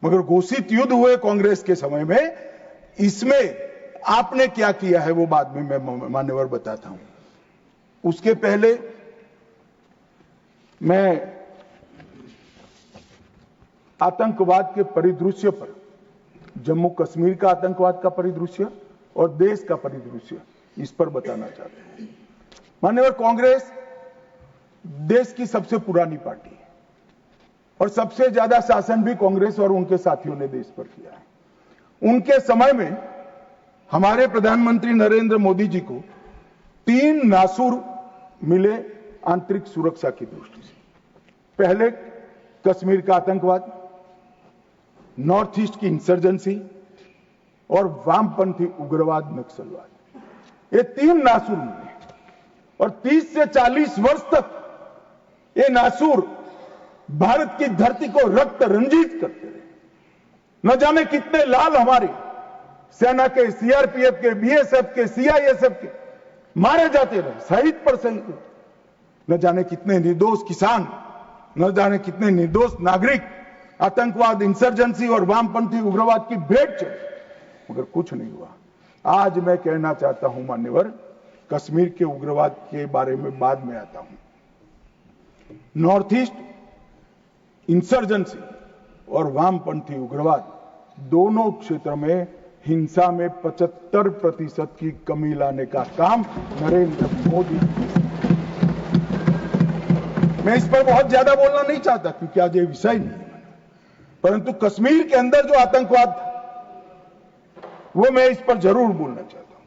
मगर घोषित युद्ध हुए कांग्रेस के समय में, इसमें आपने क्या किया है वो बाद में मैं मान्यवर बताता हूं। उसके पहले मैं आतंकवाद के परिदृश्य पर, जम्मू कश्मीर का आतंकवाद का परिदृश्य और देश का परिदृश्य, इस पर बताना चाहते हैं। मान्यवर, कांग्रेस देश की सबसे पुरानी पार्टी है और सबसे ज्यादा शासन भी कांग्रेस और उनके साथियों ने देश पर किया है। उनके समय में हमारे प्रधानमंत्री नरेंद्र मोदी जी को 3 नासूर मिले आंतरिक सुरक्षा की दृष्टि से। पहले कश्मीर का आतंकवाद, नॉर्थ ईस्ट की इंसर्जेंसी और वामपंथी उग्रवाद नक्सलवाद, ये 3 नासूर मिले। और 30 से 40 वर्ष तक ये नासूर भारत की धरती को रक्त रंजित करते रहे। न जाने कितने लाल हमारे सेना के, सीआरपीएफ के, बीएसएफ के, सीआईएसएफ के मारे जाते रहे, शहीद पर शहीद। न जाने कितने निर्दोष किसान, न जाने कितने निर्दोष नागरिक आतंकवाद, इंसर्जेंसी और वामपंथी उग्रवाद की भेंट चढ़े, मगर कुछ नहीं हुआ। आज मैं कहना चाहता हूं मान्यवर, कश्मीर के उग्रवाद के बारे में बाद में आता हूं। नॉर्थ ईस्ट इंसर्जेंसी और वामपंथी उग्रवाद दोनों क्षेत्र में हिंसा में 75% की कमी लाने का काम नरेंद्र मोदी। मैं इस पर बहुत ज्यादा बोलना नहीं चाहता क्योंकि आज ये विषय नहीं है, परंतु कश्मीर के अंदर जो आतंकवाद था वो मैं इस पर जरूर बोलना चाहता हूं।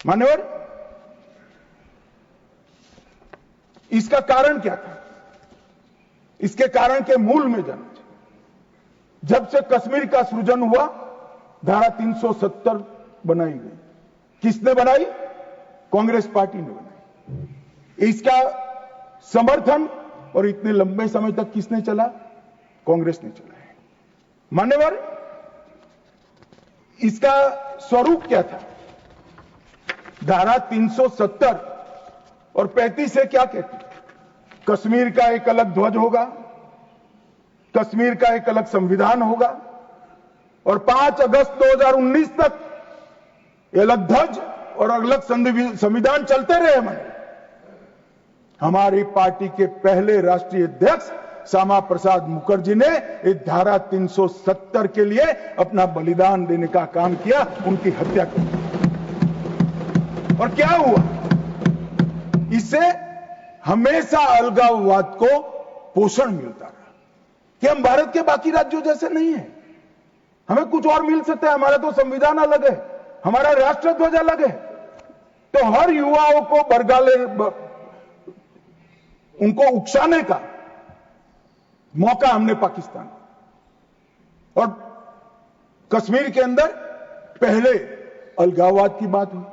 मान्यवर, इसका कारण क्या था? इसके कारण के मूल में जाना चाहिए। जब से कश्मीर का सृजन हुआ, धारा 370 बनाई गई। किसने बनाई? कांग्रेस पार्टी ने बनाई। इसका समर्थन और इतने लंबे समय तक किसने चला? कांग्रेस ने चला है। मान्यवर, इसका स्वरूप क्या था? धारा 370 और 35 से क्या कहती? कश्मीर का एक अलग ध्वज होगा, कश्मीर का एक अलग संविधान होगा, और 5 अगस्त 2019 तक ये अलग ध्वज और अलग संविधान चलते रहे। हमारी पार्टी के पहले राष्ट्रीय अध्यक्ष श्यामा प्रसाद मुखर्जी ने इस धारा 370 के लिए अपना बलिदान देने का काम किया, उनकी हत्या की। और क्या हुआ? इससे हमेशा अलगाववाद को पोषण मिलता रहा कि हम भारत के बाकी राज्यों जैसे नहीं है, हमें कुछ और मिल सकता है, हमारा तो संविधान अलग है, हमारा राष्ट्रध्वज अलग है। तो हर युवाओं को बरगाले, उनको उकसाने का मौका हमने पाकिस्तान, और कश्मीर के अंदर पहले अलगाववाद की बात हुई,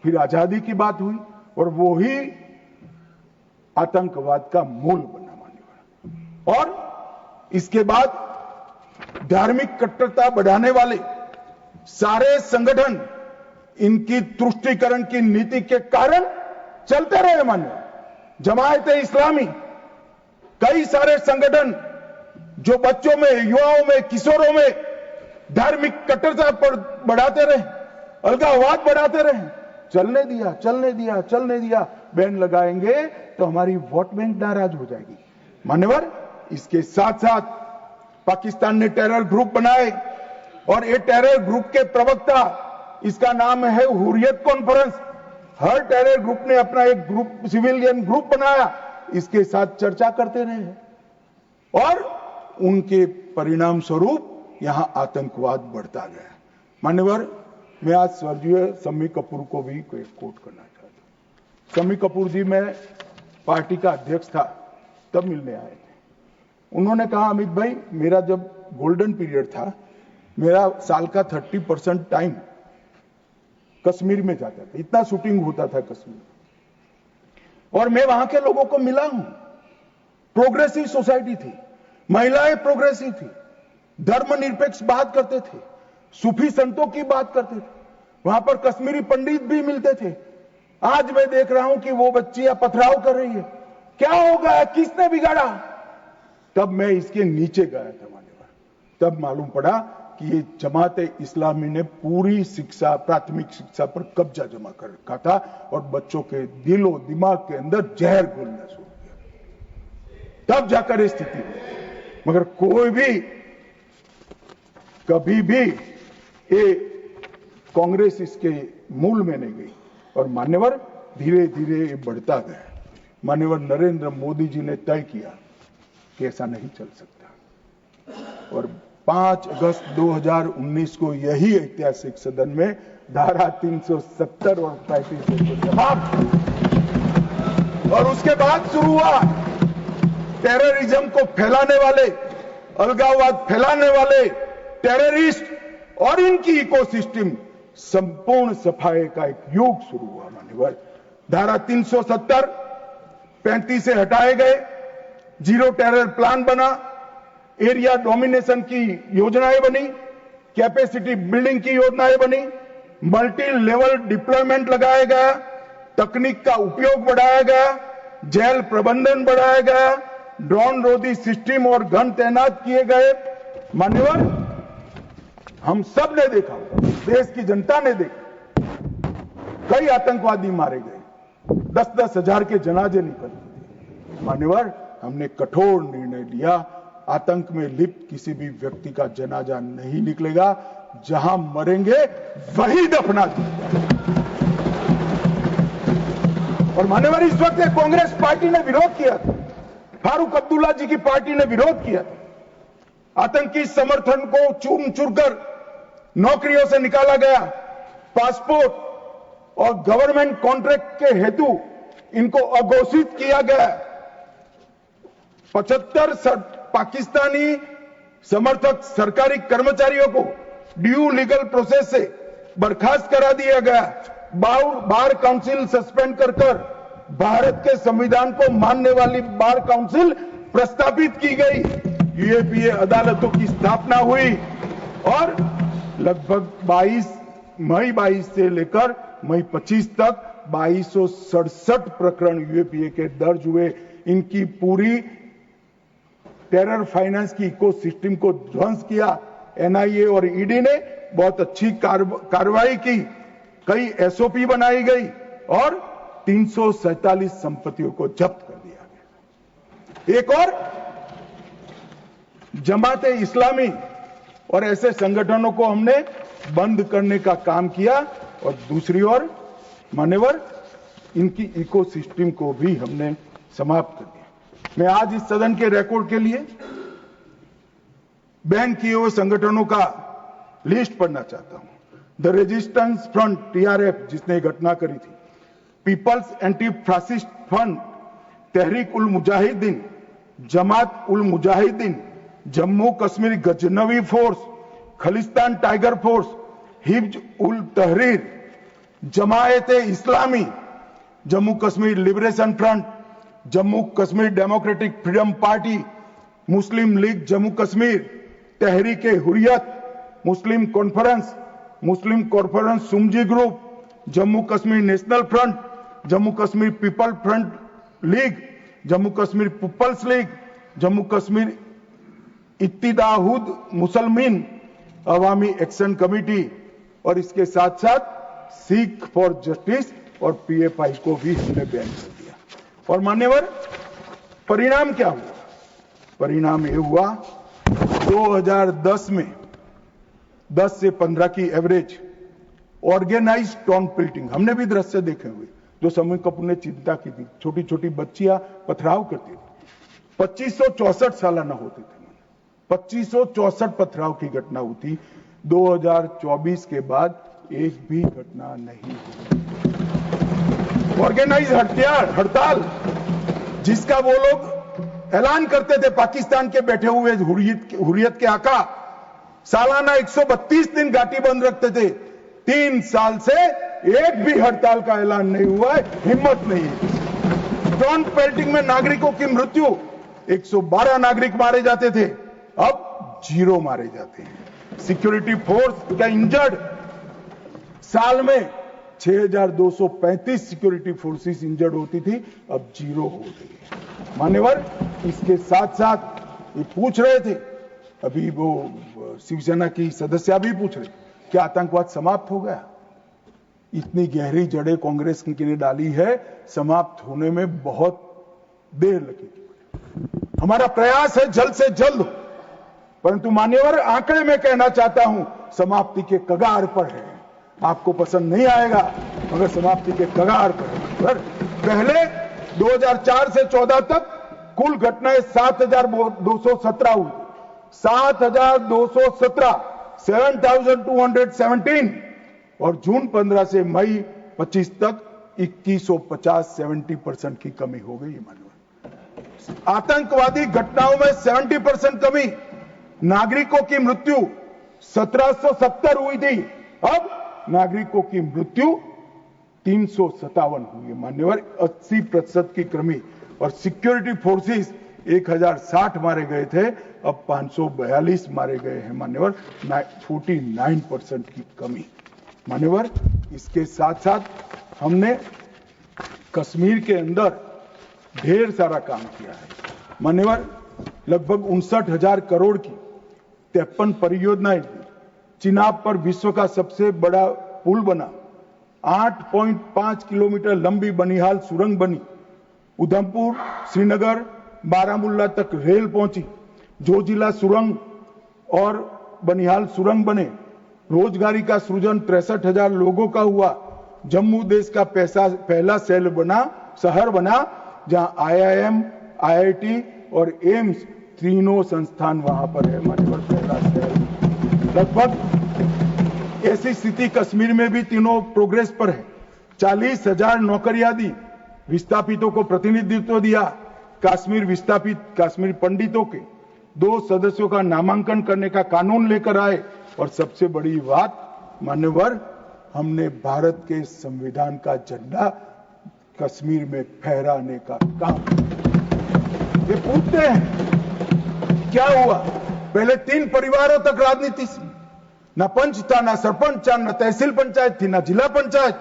फिर आजादी की बात हुई और वो ही आतंकवाद का मूल बना मान्यवर। और इसके बाद धार्मिक कट्टरता बढ़ाने वाले सारे संगठन इनकी तुष्टीकरण की नीति के कारण चलते रहे मान्यवर। जमायते इस्लामी, कई सारे संगठन जो बच्चों में, युवाओं में, किशोरों में धार्मिक कट्टरता पर बढ़ाते रहे, अलगाववाद बढ़ाते रहे, चलने दिया। बैन लगाएंगे तो हमारी वोट बैंक नाराज हो जाएगी मान्यवर। इसके साथ साथ पाकिस्तान ने टेरर ग्रुप बनाए और ये टेरर ग्रुप के प्रवक्ता, इसका नाम है हुर्रियत कॉन्फ्रेंस। हर टेरर ग्रुप ने अपना एक ग्रुप, सिविलियन ग्रुप बनाया, इसके साथ चर्चा करते रहे और उनके परिणाम स्वरूप यहां आतंकवाद बढ़ता गया मान्यवर। मैं आज स्वर्गीय शम्मी कपूर को भी कोट करना चाहता हूं। शम्मी कपूर जी, मैं पार्टी का अध्यक्ष था तब मिलने आए थे। उन्होंने कहा, अमित भाई, मेरा जब गोल्डन पीरियड था, मेरा साल का 30% टाइम कश्मीर में जाता था, इतना शूटिंग होता था कश्मीर, और मैं वहां के लोगों को मिला हूं। प्रोग्रेसिव सोसाइटी थी, महिलाएं प्रोग्रेसिव थी, धर्मनिरपेक्ष बात करते थे, सूफी संतों की बात करते थे, वहां पर कश्मीरी पंडित भी मिलते थे। आज मैं देख रहा हूं कि वो बच्चियां पथराव कर रही है। क्या हो गया, किसने बिगाड़ा? तब मैं इसके नीचे गया था मान्यवर, तब मालूम पड़ा कि ये जमाते इस्लामी ने पूरी शिक्षा, प्राथमिक शिक्षा पर कब्जा जमा कर रखा था और बच्चों के दिलो दिमाग के अंदर जहर घोलना शुरू किया। तब जाकर ये स्थिति हुई। मगर कोई भी कभी भी ये कांग्रेस इसके मूल में नहीं गई और मान्यवर धीरे धीरे ये बढ़ता गया। मान्यवर नरेंद्र मोदी जी ने तय किया कि ऐसा नहीं चल सकता और 5 अगस्त 2019 को यही ऐतिहासिक सदन में धारा 370 और 35 समाप्त, और उसके बाद शुरू हुआ टेररिज्म को फैलाने वाले, अलगाववाद फैलाने वाले टेररिस्ट और इनकी इकोसिस्टम संपूर्ण सफाई का एक युग शुरू हुआ मान्यवर। धारा 370 35 से हटाए गए, जीरो टेरर प्लान बना, एरिया डोमिनेशन की योजनाएं बनी, कैपेसिटी बिल्डिंग की योजनाएं बनी, मल्टी लेवल डिप्लॉयमेंट लगाया गया, तकनीक का उपयोग बढ़ाया गया, जेल प्रबंधन बढ़ाया गया, ड्रोन रोधी सिस्टम और गन तैनात किए गए मान्यवर। हम सब ने देखा, देश की जनता ने देखा, कई आतंकवादी मारे गए, 10-10 हजार के जनाजे निकलते मान्यवर। हमने कठोर निर्णय लिया, आतंक में लिप्त किसी भी व्यक्ति का जनाजा नहीं निकलेगा, जहां मरेंगे वही दफना दिया। और मान्यवर, इस वक्त कांग्रेस पार्टी ने विरोध किया था, फारूक अब्दुल्ला जी की पार्टी ने विरोध किया था। आतंकी समर्थन को चूर चूर कर नौकरियों से निकाला गया, पासपोर्ट और गवर्नमेंट कॉन्ट्रैक्ट के हेतु इनको अघोषित किया गया। 75 पाकिस्तानी समर्थक सरकारी कर्मचारियों को ड्यू लीगल प्रोसेस से बर्खास्त करा दिया गया। बार काउंसिल सस्पेंड कर भारत के संविधान को मानने वाली बार काउंसिल प्रस्तावित की गई। यूएपीए अदालतों की स्थापना हुई और लगभग मई 22 से लेकर मई 25 तक 2267 प्रकरण यूएपीए के दर्ज हुए। इनकी पूरी टेरर फाइनेंस की इकोसिस्टम को ध्वंस किया। एनआईए और ईडी ने बहुत अच्छी कार्रवाई की, कई एसओपी बनाई गई और 347 संपत्तियों को जब्त कर दिया गया। एक और जमाते इस्लामी और ऐसे संगठनों को हमने बंद करने का काम किया और दूसरी ओर मान्यवर इनकी इकोसिस्टम को भी हमने समाप्त कर दिया। मैं आज इस सदन के रिकॉर्ड के लिए बैन किए हुए संगठनों का लिस्ट पढ़ना चाहता हूं। द रेजिस्टेंस फ्रंट टीआरएफ, जिसने घटना करी थी, peoples anti fascist front, Tehreek ul Mujahideen, Jamaat ul Mujahideen, Jammu Kashmir Ghaznavi force, Khalistan tiger force, हिब्ज ul Tahrir, Jamaat Islami, Jammu Kashmir liberation front, Jammu Kashmir democratic freedom party, Muslim league Jammu Kashmir, Tehreek Hurriyat, Muslim conference Sumji group, Jammu Kashmir national front, Jammu Kashmir people front league, Jammu Kashmir peoples league, Jammu Kashmir Ittehad Musalman Awami action committee और इसके साथ साथ सिख फॉर जस्टिस और पीएफआई को भी हमने बैन कर दिया। और मान्यवर, परिणाम क्या हुआ? परिणाम ये हुआ 2010 में 10 से 15 की एवरेज ऑर्गेनाइज्ड टाउन पिल्टिंग, हमने भी दृश्य देखे हुए जो समय कपूर ने चिंता की थी। छोटी छोटी बच्चियां पथराव करती थी, 2564 सालाना होते थे, 2564 पथराव की घटना हुई। 2024 के बाद एक भी घटना नहीं हुई। ऑर्गेनाइज हड़ताल जिसका वो लोग ऐलान करते थे, पाकिस्तान के बैठे हुए हुर्रियत के आका सालाना 132 दिन घाटी बंद रखते थे। 3 साल से एक भी हड़ताल का ऐलान नहीं हुआ है, हिम्मत नहीं है। टाउन पेल्टिंग में नागरिकों की मृत्यु, 112 नागरिक मारे जाते थे, अब 0 मारे जाते हैं। सिक्योरिटी फोर्स का इंजर्ड, साल में 6235 सिक्योरिटी फोर्सेस इंजर्ड होती थी, अब 0 हो गई है। मान्यवर, इसके साथ साथ ये पूछ रहे थे, अभी वो शिवसेना की सदस्य भी पूछ रहे, क्या आतंकवाद समाप्त हो गया? इतनी गहरी जड़ें कांग्रेस ने डाली है, समाप्त होने में बहुत देर लगेगी। हमारा प्रयास है जल्द से जल्द, परंतु मान्यवर, आंकड़े में कहना चाहता हूं समाप्ति के कगार पर है। आपको पसंद नहीं आएगा मगर समाप्ति के कगार पर है। पहले 2004 से 14 तक कुल घटनाएं 7217 हुई, 7217, 7217, और जून 15 से मई 25 तक 2150, 70% की कमी हो गई। आतंकवादी घटनाओं में 70% कमी, नागरिकों की मृत्यु 1770 हुई थी, अब नागरिकों की मृत्यु 357 हुई है। मान्यवर, 80% की कमी। और सिक्योरिटी फोर्सेस 1060 मारे गए थे, अब 542 मारे गए हैं। मान्यवर, 49% की कमी। मान्यवर, इसके साथ साथ हमने कश्मीर के अंदर ढेर सारा काम किया है। मान्यवर, लगभग 59,000 करोड़ की 53 परियोजनाएं, चिनाब पर विश्व का सबसे बड़ा पुल बना, 8.5 किलोमीटर लंबी बनिहाल सुरंग बनी, उधमपुर, श्रीनगर, बारामुल्ला तक रेल पहुंची, जोजिला सुरंग और बनिहाल सुरंग बने, रोजगारी का सृजन 63,000 लोगों का हुआ, जम्मू देश का पहला शहर बना जहां IIM, IIT और एम्स तीनों संस्थान वहां पर है। मान्यवर, पहला शहर। लगभग ऐसी स्थिति कश्मीर में भी तीनों प्रोग्रेस पर है। 40,000 नौकरियां दी, विस्थापितों को प्रतिनिधित्व दिया, कश्मीर विस्थापित कश्मीर पंडितों के 2 सदस्यों का नामांकन करने का कानून लेकर आए, और सबसे बड़ी बात मान्यवर, हमने भारत के संविधान का झंडा कश्मीर में फहराने का काम। ये पूछते हैं क्या हुआ? पहले 3 परिवारों तक राजनीति, न पंच था, न सरपंच था, न तहसील पंचायत थी, न जिला पंचायत।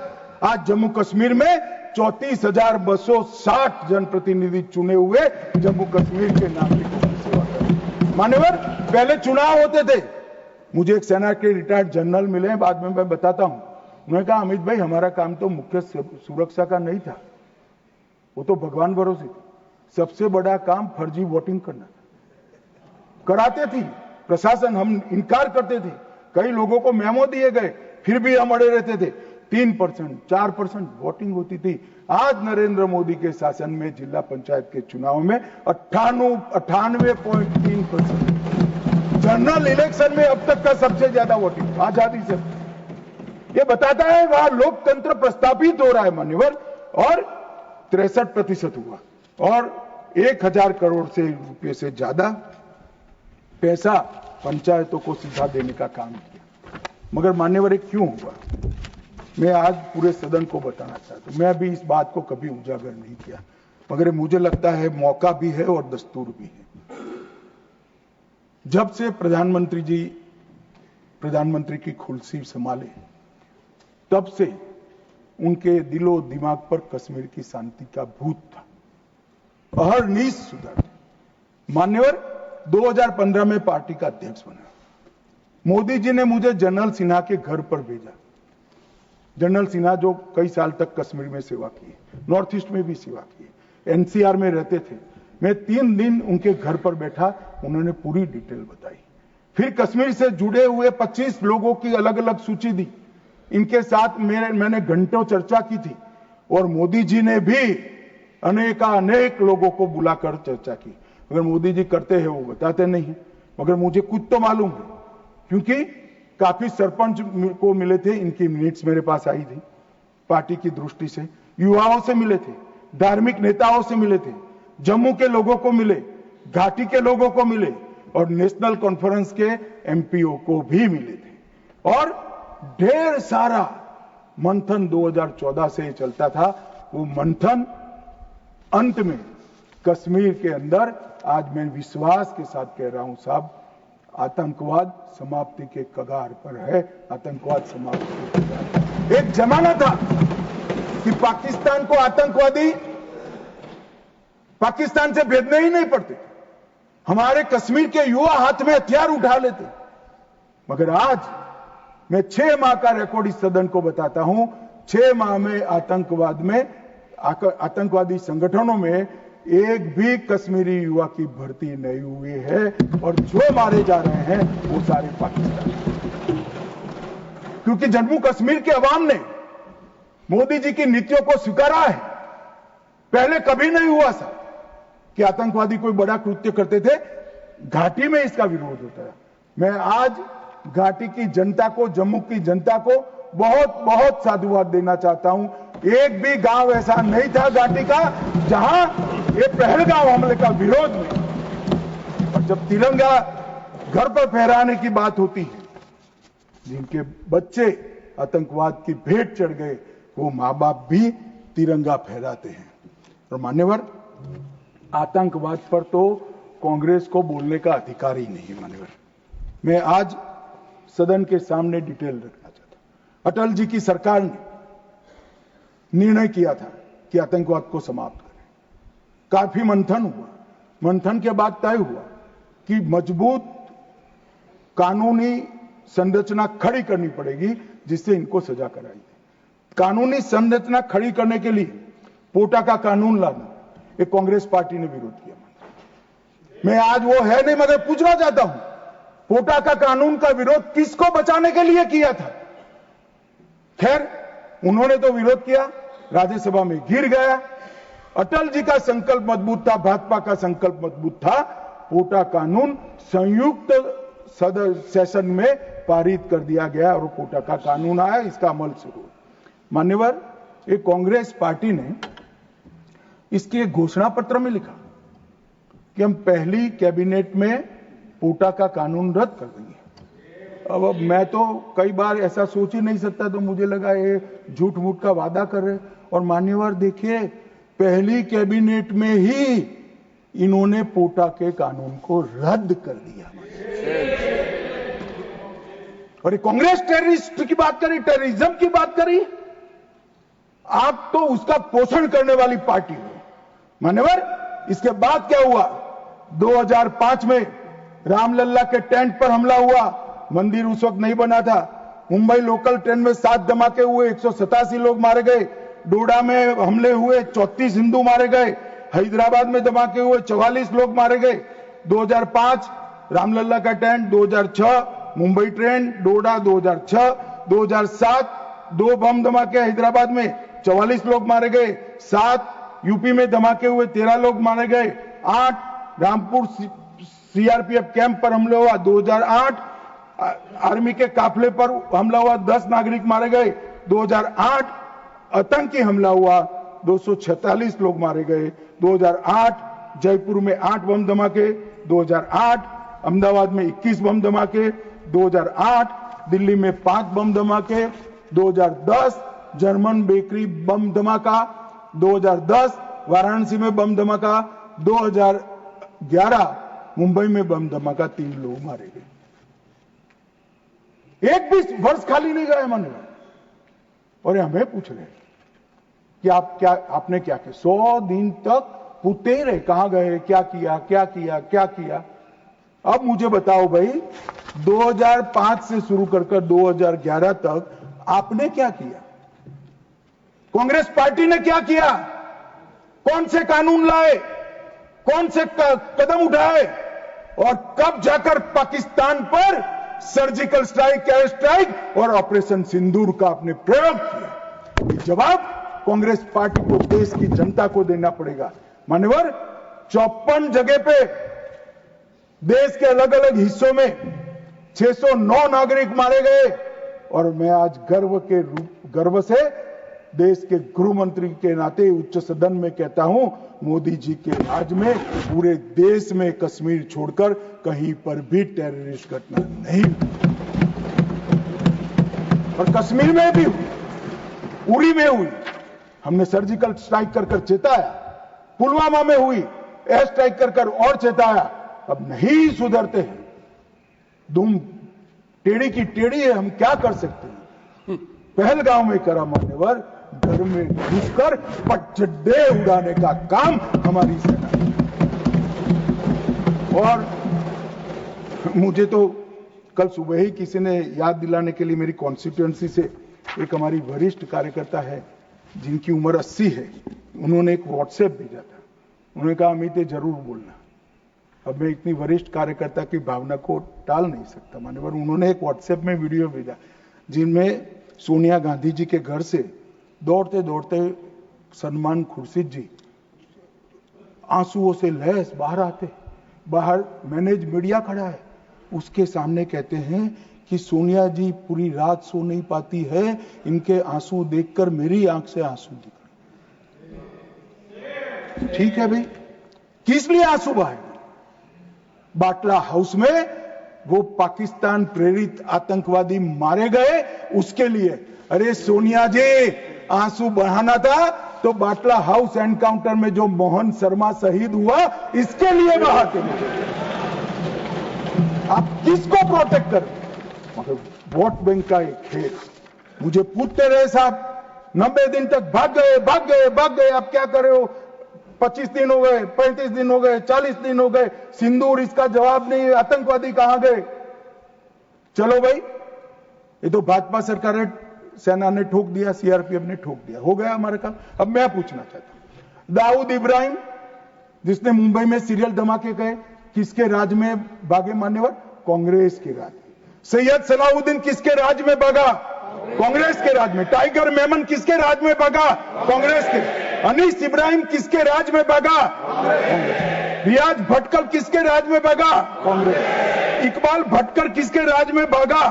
आज जम्मू कश्मीर में 34,260 जनप्रतिनिधि चुने हुए जम्मू कश्मीर के नागरिकों की सेवा कर। मान्यवर, पहले चुनाव होते थे। मुझे एक सेना के रिटायर्ड जनरल मिले, बाद में मैं बताता हूं। उन्होंने कहा, अमित भाई, हमारा काम तो मुख्य सुरक्षा का नहीं था, वो तो भगवान भरोसे था। सबसे बड़ा काम फर्जी वोटिंग करना। कराते थी प्रशासन, हम इनकार करते थे। कई लोगों को मेमो दिए गए, फिर भी हम अड़े रहते थे। 3%, 4% वोटिंग होती थी। आज नरेंद्र मोदी के शासन में जिला पंचायत के चुनाव में 98.3%। जनरल इलेक्शन में अब तक का सबसे ज्यादा वोटिंग आजादी से। ये बताता है वहां लोकतंत्र प्रस्थापित हो रहा है। मान्यवर, और 63% हुआ, और 1,000 करोड़ से रुपये से ज्यादा पैसा पंचायतों को सीधा देने का काम किया। मगर मान्यवर, क्यों हुआ? मैं आज पूरे सदन को बताना चाहता हूं, मैं भी इस बात को कभी उजागर नहीं किया, मगर मुझे लगता है मौका भी है और दस्तूर भी है। जब से प्रधानमंत्री जी प्रधानमंत्री की कुर्सी संभाले, तब से उनके दिलो दिमाग पर कश्मीर की शांति का भूत था, अहरनीश सुधर। मान्यवर 2015 में पार्टी का अध्यक्ष बना, मोदी जी ने मुझे जनरल सिन्हा के घर पर भेजा। जनरल सिन्हा जो कई साल तक कश्मीर में सेवा की, नॉर्थ ईस्ट में भी सेवा की, एनसीआर में रहते थे। मैं 3 दिन उनके घर पर बैठा, उन्होंने पूरी डिटेल बताई। फिर कश्मीर से जुड़े हुए 25 लोगों की अलग अलग सूची दी, इनके साथ मैंने घंटों चर्चा की थी, और मोदी जी ने भी अनेक लोगों को बुलाकर चर्चा की। अगर मोदी जी करते हैं वो बताते नहीं, मगर मुझे कुछ तो मालूम है, क्योंकि काफी सरपंच को मिले थे, इनकी मिनट्स मेरे पास आई थी। पार्टी की दृष्टि से युवाओं से मिले थे, धार्मिक नेताओं से मिले थे, जम्मू के लोगों को मिले, घाटी के लोगों को मिले, और नेशनल कॉन्फ्रेंस के एमपीओ को भी मिले थे। और ढेर सारा मंथन 2014 से चलता था। वो मंथन अंत में कश्मीर के अंदर, आज मैं विश्वास के साथ कह रहा हूं साहब, आतंकवाद समाप्ति के कगार पर है। आतंकवाद समाप्ति के कगार पर। एक जमाना था कि पाकिस्तान को आतंकवादी पाकिस्तान से भेजने ही नहीं पड़ते, हमारे कश्मीर के युवा हाथ में हथियार उठा लेते। मगर आज मैं 6 माह का रिकॉर्ड इस सदन को बताता हूं, 6 माह में आतंकवादी संगठनों में एक भी कश्मीरी युवा की भर्ती नहीं हुई है, और जो मारे जा रहे हैं वो सारे पाकिस्तान। क्योंकि जम्मू कश्मीर के अवाम ने मोदी जी की नीतियों को स्वीकारा है। पहले कभी नहीं हुआ था कि आतंकवादी कोई बड़ा कृत्य करते थे, घाटी में इसका विरोध होता है। मैं आज घाटी की जनता को, जम्मू की जनता को बहुत बहुत साधुवाद देना चाहता हूं। एक भी गांव ऐसा नहीं था घाटी का जहां ये पहलगाम हमले का विरोध नहीं। और जब तिरंगा घर पर फहराने की बात होती है, जिनके बच्चे आतंकवाद की भेंट चढ़ गए, वो मां बाप भी तिरंगा फहराते हैं। और मान्यवर, आतंकवाद पर तो कांग्रेस को बोलने का अधिकार ही नहीं। मान्यवर, मैं आज सदन के सामने डिटेल रखना चाहता हूं। अटल जी की सरकार ने निर्णय किया था कि आतंकवाद को समाप्त करें। काफी मंथन हुआ, मंथन के बाद तय हुआ कि मजबूत कानूनी संरचना खड़ी करनी पड़ेगी जिससे इनको सजा कराई जाए। कानूनी संरचना खड़ी करने के लिए पोटा का कानून लाना, एक कांग्रेस पार्टी ने विरोध किया। मैं आज वो है नहीं, मगर पूछना चाहता हूं, पोटा का कानून का विरोध किसको बचाने के लिए किया था? खैर, उन्होंने तो विरोध किया, राज्यसभा में गिर गया। अटल जी का संकल्प मजबूत था, भाजपा का संकल्प मजबूत था। पोटा कानून संयुक्त सेशन में पारित कर दिया गया और पोटा का कानून आया, इसका अमल शुरू। मान्यवर, एक कांग्रेस पार्टी ने इसके घोषणा पत्र में लिखा कि हम पहली कैबिनेट में पोटा का कानून रद्द कर देंगे। अब मैं तो कई बार ऐसा सोच ही नहीं सकता, तो मुझे लगा ये झूठ मूठ का वादा कर रहे। और मान्यवर देखिए, पहली कैबिनेट में ही इन्होंने पोटा के कानून को रद्द कर दिया। और कांग्रेस टेररिस्ट की बात करी, टेररिज्म की बात करी, आप तो उसका पोषण करने वाली पार्टी हो। मान्यवर, इसके बाद क्या हुआ? 2005 में रामलल्ला के टेंट पर हमला हुआ। मंदिर उस वक्त नहीं बना था। मुंबई लोकल ट्रेन में 7 धमाके हुए, 187 लोग मारे गए। डोडा में हमले हुए, 34 हिंदू मारे गए। हैदराबाद में धमाके हुए, 44 लोग मारे गए। 2005 रामलल्ला का टेंट, 2006 मुंबई ट्रेन, डोडा 2006, 2007 2 बम धमाके हैदराबाद में, 44 लोग मारे गए। 7 यूपी में धमाके हुए, 13 लोग मारे गए। 8 रामपुर सीआरपीएफ कैंप पर हमला हुआ। 2008 आर्मी के काफिले पर हमला हुआ, 10 नागरिक मारे गए। 2008 आतंकी हमला हुआ, 246 लोग मारे गए। 2008 जयपुर में 8 बम धमाके। 2008 अहमदाबाद में 21 बम धमाके। 2008 दिल्ली में 5 बम धमाके। 2010 जर्मन बेकरी बम धमाका, 2010 वाराणसी में बम धमाका, 2011 मुंबई में बम धमाका, 3 लोग मारे गए। एक भी वर्ष खाली नहीं गए मन में। और हमें पूछ रहे कि आपने क्या किया? 100 दिन तक पूछते ही रहे, कहां गए, क्या किया, क्या किया, क्या किया। अब मुझे बताओ भाई, 2005 से शुरू कर 2011 तक आपने क्या किया? कांग्रेस पार्टी ने क्या किया? कौन से कानून लाए, कौन से कदम उठाए, और कब जाकर पाकिस्तान पर सर्जिकल स्ट्राइक, एयर स्ट्राइक और ऑपरेशन सिंदूर का आपने प्रयोग किया? जवाब कांग्रेस पार्टी को, देश की जनता को देना पड़ेगा। मान्यवर, 54 जगह पे देश के अलग अलग हिस्सों में 609 नागरिक मारे गए। और मैं आज गर्व से देश के गृह मंत्री के नाते उच्च सदन में कहता हूं, मोदी जी के राज में पूरे देश में कश्मीर छोड़कर कहीं पर भी टेररिस्ट घटना नहीं हुई। और कश्मीर में भी हुई, उरी में हुई, हमने सर्जिकल स्ट्राइक कर चेताया। पुलवामा में हुई, एयर स्ट्राइक कर और चेताया। अब नहीं सुधरते हैं, दुम टेढ़ी की टेढ़ी है, हम क्या कर सकते हैं? पहलगांव में करा मान्यवर, घर में घुसकर पटचड्डे उड़ाने का काम हमारी सेना। और मुझे तो कल सुबह ही किसी ने याद दिलाने के लिए, मेरी कॉन्स्टिट्यूएंसी से एक हमारी वरिष्ठ कार्यकर्ता है जिनकी उम्र 80 है, उन्होंने एक व्हाट्सएप भेजा था। उन्होंने कहा, अमित ये जरूर बोलना। अब मैं इतनी वरिष्ठ कार्यकर्ता की भावना को टाल नहीं सकता मान्यवर। उन्होंने एक व्हाट्सएप में वीडियो भेजा जिनमें सोनिया गांधी जी के घर से दौड़ते दौड़ते सलमान खुर्शीद जी आंसुओं से लहस बाहर आते। बाहर मैनेज मीडिया खड़ा है, उसके सामने कहते हैं कि सोनिया जी पूरी रात सो नहीं पाती है, इनके आंसू देखकर मेरी आंख से आंसू दिख रहे। ठीक है भाई, किस लिए आंसू बहाएंगे? बाटला हाउस में वो पाकिस्तान प्रेरित आतंकवादी मारे गए, उसके लिए। अरे सोनिया जी, आंसू बहाना था तो बाटला हाउस एनकाउंटर में जो मोहन शर्मा शहीद हुआ, इसके लिए बहाते। आप किसको प्रोटेक्ट करें? मतलब वोट बैंक का एक खेल। मुझे पूछते रहे साहब, 90 दिन तक भाग गए, आप क्या कर रहे हो? 25 दिन हो गए, 35 दिन हो गए, 40 दिन हो गए, सिंदूर इसका जवाब नहीं, आतंकवादी कहां गए? चलो भाई, ये तो भाजपा सरकार है, सेना ने ठोक दिया, सीआरपीएफ ने ठोक दिया, हो गया हमारा काम। अब मैं पूछना चाहता हूं, दाऊद इब्राहिम जिसने मुंबई में सीरियल धमाके गए, किसके राज में भागे मान्यवर? कांग्रेस के राज में। सैयद सलाउद्दीन किसके राज में भागा? कांग्रेस के राज में। टाइगर मेमन किसके राज में भागा? कांग्रेस के। अनीस इब्राहिम किसके राज में भागा? कांग्रेस। रियाज भटकल किसके राज में भागा? कांग्रेस। इकबाल भटकर किसके राज में भागा?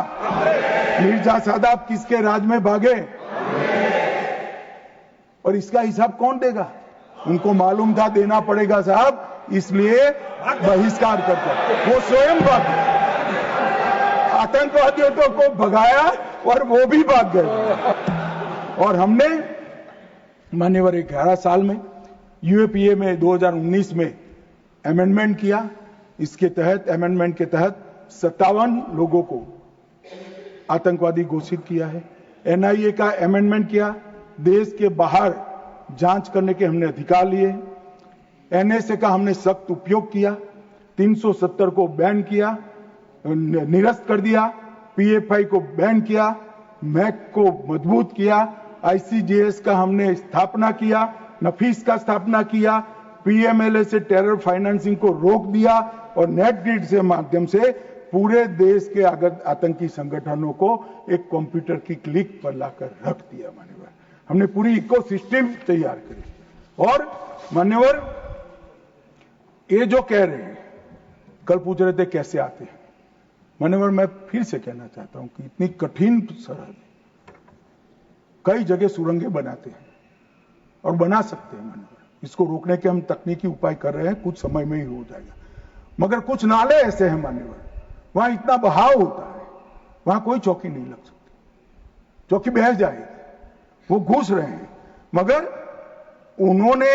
मिर्जा सादाब किसके राज में भागे? और इसका हिसाब कौन देगा? उनको मालूम था देना पड़ेगा साहब, इसलिए बहिष्कार करते। वो स्वयं भागे, आतंकवादियों को भगाया और वो भी भाग गए। और हमने मान्यवर 11 साल में यूएपीए में 2019 में अमेंडमेंट किया। इसके तहत, अमेंडमेंट के तहत 57 लोगों को आतंकवादी घोषित किया है। एनआईए का अमेंडमेंट किया, देश के बाहर जांच करने के हमने अधिकार लिए। एनएसए का हमने सख्त उपयोग किया, 370 को बैन किया, निरस्त कर दिया, पीएफआई को बैन किया, मैक को मजबूत किया, आईसीजेएस का हमने स्थापना किया, नफीस का स्थापना किया, पीएमएलए से टेरर फाइनेंसिंग को रोक दिया और नेट ग्रिड से माध्यम से पूरे देश के आतंकी संगठनों को एक कंप्यूटर की क्लिक पर लाकर रख दिया। मान्यवर, हमने पूरी इकोसिस्टम तैयार करी। और मान्यवर, ये जो कह रहे हैं, कल पूछ रहे थे कैसे आते हैं, मान्यवर मैं फिर से कहना चाहता हूं कि इतनी कठिन सरहद, कई जगह सुरंगें बनाते हैं और बना सकते हैं मान्यवर। इसको रोकने के हम तकनीकी उपाय कर रहे हैं, कुछ समय में ही हो जाएगा। मगर कुछ नाले ऐसे हैं मान्यवर, वहां इतना बहाव होता है, वहां कोई चौकी नहीं लग सकती। क्योंकि बह जाएगी, वो घुस रहे हैं। मगर उन्होंने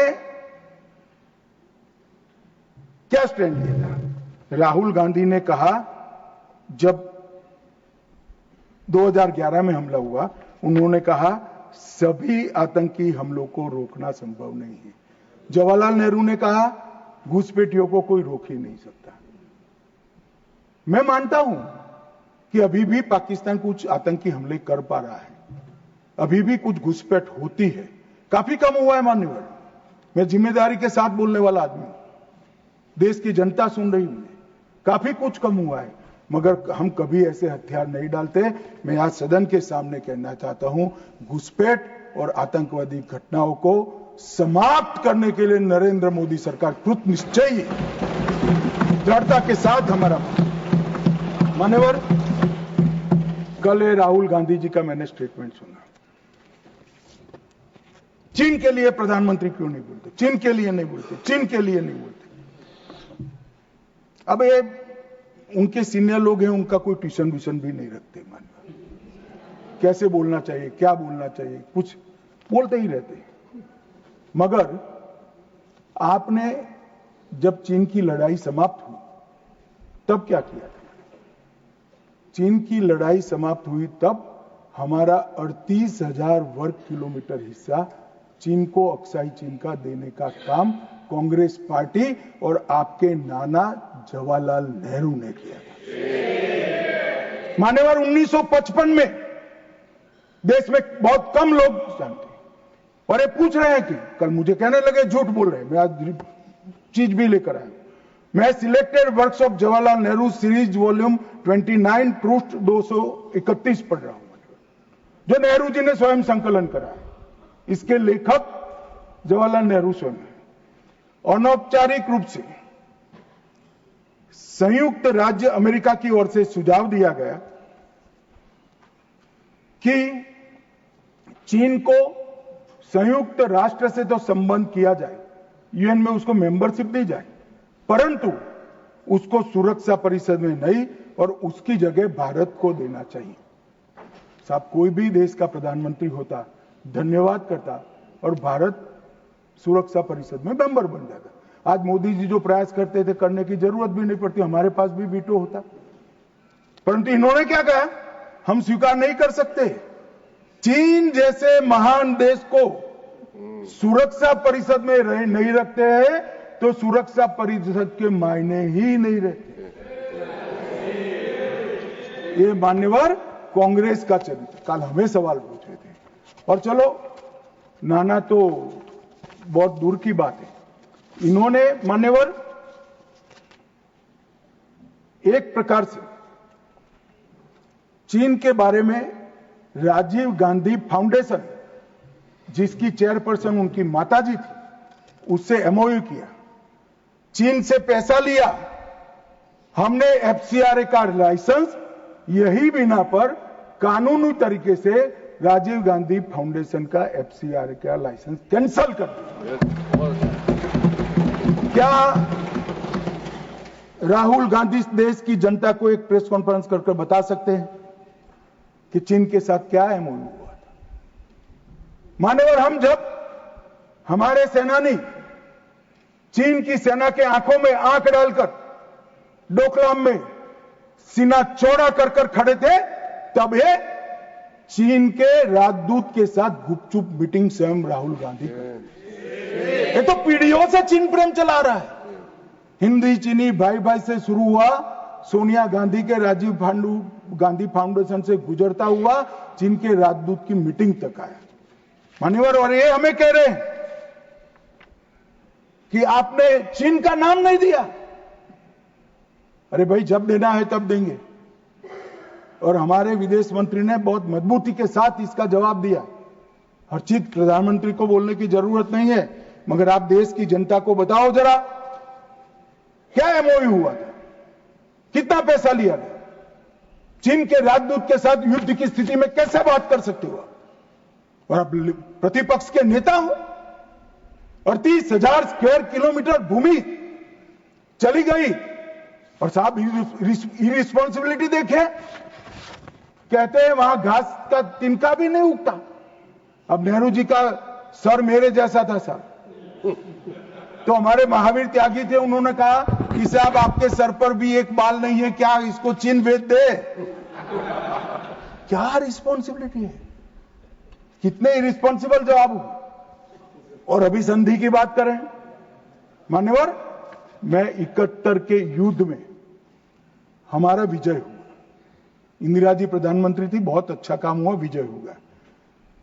क्या स्टैंड लिया था? राहुल गांधी ने कहा, जब 2011 में हमला हुआ, उन्होंने कहा सभी आतंकी हमलों को रोकना संभव नहीं है। जवाहरलाल नेहरू ने कहा घुसपैठियों को कोई रोक ही नहीं सकता। मैं मानता हूं कि अभी भी पाकिस्तान कुछ आतंकी हमले कर पा रहा है, अभी भी कुछ घुसपैठ होती है, काफी कम हुआ है मान्यवर। मैं जिम्मेदारी के साथ बोलने वाला आदमी हूं, देश की जनता सुन रही है, काफी कुछ कम हुआ है, मगर हम कभी ऐसे हथियार नहीं डालते। मैं आज सदन के सामने कहना चाहता हूं, घुसपैठ और आतंकवादी घटनाओं को समाप्त करने के लिए नरेंद्र मोदी सरकार कृत निश्चयी है, दृढ़ता के साथ हमारा। मान्यवर, कल राहुल गांधी जी का मैंने स्टेटमेंट सुना, चीन के लिए प्रधानमंत्री क्यों नहीं बोलते, चीन के लिए नहीं बोलते, चीन के लिए नहीं बोलते। अब ये उनके सीनियर लोग हैं, उनका कोई ट्यूशन व्यूशन भी नहीं रखते। मान्यवर, कैसे बोलना चाहिए, क्या बोलना चाहिए, कुछ बोलते ही रहते हैं। मगर आपने जब चीन की लड़ाई समाप्त हुई तब क्या किया था? चीन की लड़ाई समाप्त हुई तब हमारा 38,000 वर्ग किलोमीटर हिस्सा चीन को अक्साई चीन का देने का काम कांग्रेस पार्टी और आपके नाना जवाहरलाल नेहरू ने किया था। मान्यवर, 1955 में देश में बहुत कम लोग जानते, और ये पूछ रहे हैं कि कल मुझे कहने लगे झूठ बोल रहे हैं, मैं आज चीज भी लेकर आया। मैं selected works of Jawaharlal Nehru series volume 29 पृष्ठ 231 पढ़ रहा हूं, जो नेहरू जी ने स्वयं संकलन करा है। इसके लेखक जवाहरलाल नेहरू स्वयं है। अनौपचारिक रूप से संयुक्त राज्य अमेरिका की ओर से सुझाव दिया गया कि चीन को संयुक्त राष्ट्र से तो संबंध किया जाए, यूएन में उसको मेंबरशिप दी जाए, परंतु उसको सुरक्षा परिषद में नहीं, और उसकी जगह भारत को देना चाहिए। साहब, कोई भी देश का प्रधानमंत्री होता, धन्यवाद करता और भारत सुरक्षा परिषद में मेंबर बन जाता। आज मोदी जी जो प्रयास करते थे, करने की जरूरत भी नहीं पड़ती, हमारे पास भी वीटो होता। परंतु इन्होंने क्या कहा, हम स्वीकार नहीं कर सकते। चीन जैसे महान देश को सुरक्षा परिषद में नहीं रखते हैं तो सुरक्षा परिषद के मायने ही नहीं रहते। ये मान्यवर कांग्रेस का चरित्र। कल हमें सवाल पूछ रहे थे, और चलो नाना तो बहुत दूर की बात है। इन्होंने मान्यवर एक प्रकार से चीन के बारे में राजीव गांधी फाउंडेशन, जिसकी चेयरपर्सन उनकी माताजी थी, उससे एमओयू किया, चीन से पैसा लिया, हमने एफसीआरए का लाइसेंस यही बिना पर कानूनी तरीके से राजीव गांधी फाउंडेशन का एफसीआरए का लाइसेंस कैंसिल कर दिया। क्या राहुल गांधी देश की जनता को एक प्रेस कॉन्फ्रेंस करके बता सकते हैं कि चीन के साथ क्या एमओयू हुआ था? मान्यवर, हम जब हमारे सेनानी चीन की सेना के आंखों में आंख डालकर डोकलाम में सीना चौड़ा कर खड़े थे, तब ये चीन के राजदूत के साथ गुपचुप मीटिंग स्वयं राहुल गांधी करते। ये तो पीढ़ियों से चीन प्रेम चला रहा है। हिंदी चीनी भाई भाई से शुरू हुआ, सोनिया गांधी के राजीव गांधी फाउंडेशन से गुजरता हुआ चीन के राजदूत की मीटिंग तक आया। मान्यवर, और ये हमें कह रहे हैं कि आपने चीन का नाम नहीं दिया। अरे भाई, जब देना है तब देंगे। और हमारे विदेश मंत्री ने बहुत मजबूती के साथ इसका जवाब दिया। हर चीज प्रधानमंत्री को बोलने की जरूरत नहीं है, मगर आप देश की जनता को बताओ जरा, क्या एमओयू हुआ था, कितना पैसा लिया गया, चीन के राजदूत के साथ युद्ध की स्थिति में कैसे बात कर सकते हो? और आप प्रतिपक्ष के नेता हो, और 30,000 स्क्वायर किलोमीटर भूमि चली गई, और साहब इरिस्पॉन्सिबिलिटी देखे कहते हैं वहां घास का तिनका भी नहीं उगता। अब नेहरू जी का सर मेरे जैसा था सर, तो हमारे महावीर त्यागी थे, उन्होंने कहा कि साहब आपके सर पर भी एक बाल नहीं है, क्या इसको चीन भेज दे? क्या रिस्पॉन्सिबिलिटी है, कितने इरिस्पॉन्सिबल जवाब हो। और अभी संधि की बात करें मान्यवर, मैं 71 के युद्ध में हमारा विजय हुआ, इंदिरा जी प्रधानमंत्री थी, बहुत अच्छा काम हुआ, विजय हुआ।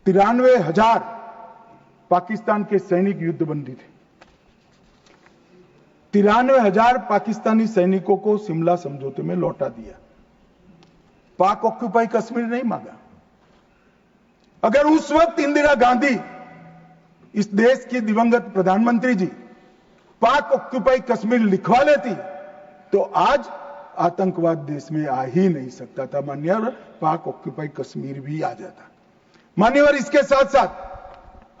93,000 पाकिस्तान के सैनिक युद्धबंदी थे। 93,000 पाकिस्तानी सैनिकों को शिमला समझौते में लौटा दिया। पाक ऑक्यूपाई कश्मीर नहीं मांगा। अगर उस वक्त इंदिरा गांधी, इस देश की दिवंगत प्रधानमंत्री जी, पाक ऑक्यूपाई कश्मीर लिखवा लेती तो आज आतंकवाद देश में आ ही नहीं सकता था मान्यवर, पाक ऑक्यूपाई कश्मीर भी आ जाता मान्यवर। इसके साथ साथ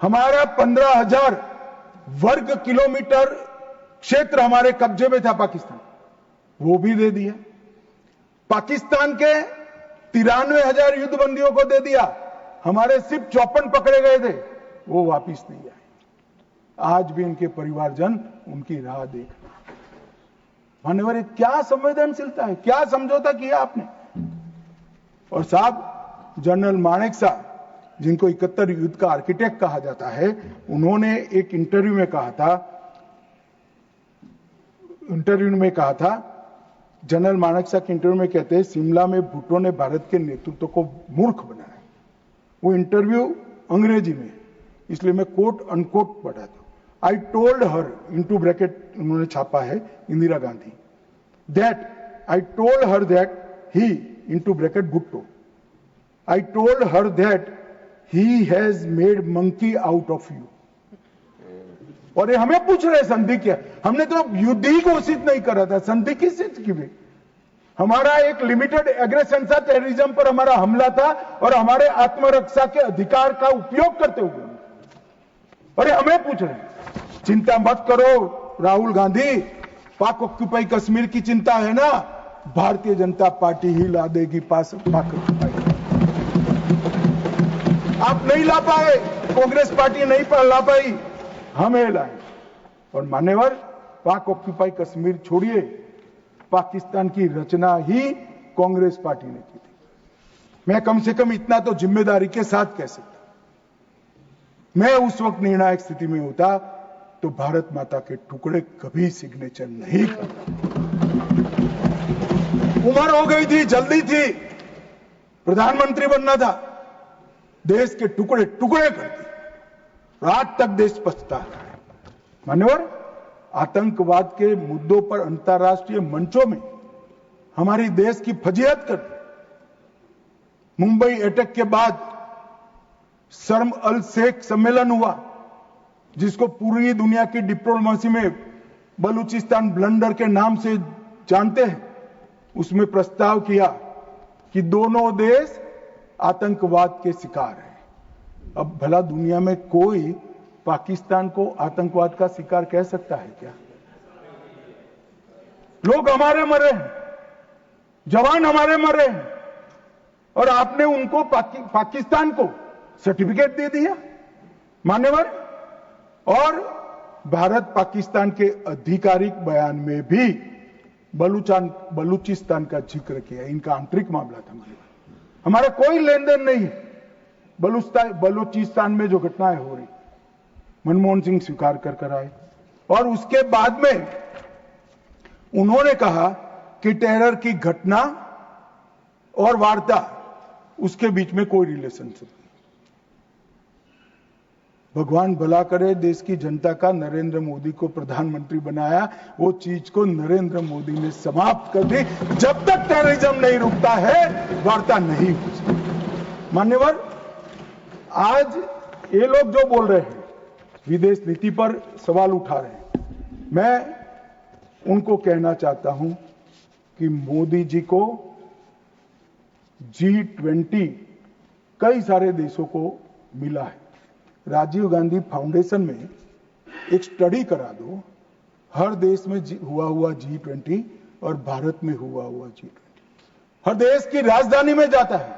हमारा 15,000 वर्ग किलोमीटर क्षेत्र हमारे कब्जे में था पाकिस्तान, वो भी दे दिया। पाकिस्तान के 93,000 युद्धबंदियों को दे दिया, हमारे सिर्फ 54 पकड़े गए थे, वो वापिस नहीं आए। आज भी इनके परिवारजन उनकी राह देख रहे। मान्यवर, क्या संवेदनशीलता है, क्या समझौता किया आपने। और साहब, जनरल मानेक साहब, जिनको 71 युद्ध का आर्किटेक्ट कहा जाता है, उन्होंने एक इंटरव्यू में कहा था, जनरल मानेक साहब के इंटरव्यू में कहते हैं, शिमला में भुट्टो ने भारत के नेतृत्व को मूर्ख बनाया। वो इंटरव्यू अंग्रेजी में, इसलिए मैं कोट अनकोट पढ़ा था। I told her, into bracket उन्होंने छापा है Indira Gandhi, that I told her that he, into bracket Bhutto, I told her that he has made monkey out of you. और ये हमें पूछ रहे संधि क्या, हमने तो युद्ध ही घोषित नहीं करा था, संधि किस चीज की भी। हमारा एक लिमिटेड एग्रेशन था, टेररिज्म पर हमारा हमला था, और हमारे आत्मरक्षा के अधिकार का उपयोग करते हुए, और ये हमें पूछ रहे हैं। चिंता मत करो राहुल गांधी, पाक ऑक्यूपाई कश्मीर की चिंता है ना, भारतीय जनता पार्टी ही ला देगी पाक ऑक्यूपाई। आप नहीं ला पाए, कांग्रेस पार्टी नहीं ला पाई, हमें लाए। और मान्यवर, पाक ऑक्यूपाई कश्मीर छोड़िए, पाकिस्तान की रचना ही कांग्रेस पार्टी ने की थी। मैं कम से कम इतना तो जिम्मेदारी के साथ कह सकता, मैं उस वक्त निर्णायक स्थिति में होता तो भारत माता के टुकड़े कभी सिग्नेचर नहीं करता। उम्र हो गई थी, जल्दी थी, प्रधानमंत्री बनना था, देश के टुकड़े टुकड़े कर दिए, आज तक देश पछता रहा है। मान्यवर, आतंकवाद के मुद्दों पर अंतर्राष्ट्रीय मंचों में हमारी देश की फजीहत कर, मुंबई अटैक के बाद शर्म अल शेख सम्मेलन हुआ, जिसको पूरी दुनिया की डिप्लोमेसी में बलूचिस्तान ब्लंडर के नाम से जानते हैं। उसमें प्रस्ताव किया कि दोनों देश आतंकवाद के शिकार हैं। अब भला दुनिया में कोई पाकिस्तान को आतंकवाद का शिकार कह सकता है क्या? लोग हमारे मरे हैं, जवान हमारे मरे हैं, और आपने उनको पाकिस्तान को सर्टिफिकेट दे दिया मान्यवर। और भारत पाकिस्तान के आधिकारिक बयान में भी बलूचिस्तान का जिक्र किया। इनका आंतरिक मामला था मान्यवर, हमारा कोई लेन देन नहीं है। बलूचिस्तान में जो घटनाएं हो रही, मनमोहन सिंह स्वीकार कर आए, और उसके बाद में उन्होंने कहा कि टेरर की घटना और वार्ता, उसके बीच में कोई रिलेशनशिप नहीं। भगवान भला करे, देश की जनता का नरेंद्र मोदी को प्रधानमंत्री बनाया, वो चीज को नरेंद्र मोदी ने समाप्त कर दी। जब तक टेररिज्म नहीं रुकता है, वार्ता नहीं हो सकती। मान्यवर, आज ये लोग जो बोल रहे हैं, विदेश नीति पर सवाल उठा रहे हैं, मैं उनको कहना चाहता हूं कि मोदी जी को G20 कई सारे देशों को मिला है। राजीव गांधी फाउंडेशन में एक स्टडी करा दो, हर देश में हुआ G20 और भारत में हुआ G20। हर देश की राजधानी में जाता है,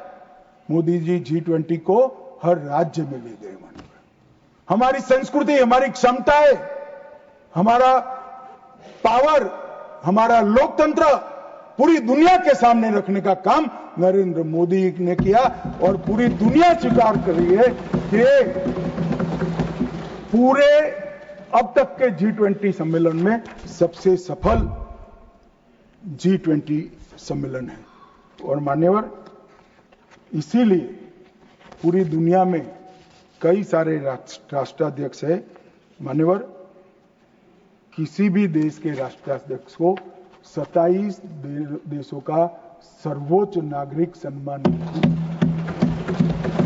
मोदी जी G20 को हर राज्य में ले गए। हमारी संस्कृति, हमारी क्षमताएं, हमारा पावर, हमारा लोकतंत्र पूरी दुनिया के सामने रखने का काम नरेंद्र मोदी ने किया और पूरी दुनिया स्वीकार कर रही है कि पूरे अब तक के G20 सम्मेलन में सबसे सफल G20 सम्मेलन है। और मान्यवर, इसीलिए पूरी दुनिया में कई सारे राष्ट्राध्यक्ष है। मान्यवर, किसी भी देश के राष्ट्राध्यक्ष को 27 देशों का सर्वोच्च नागरिक सम्मान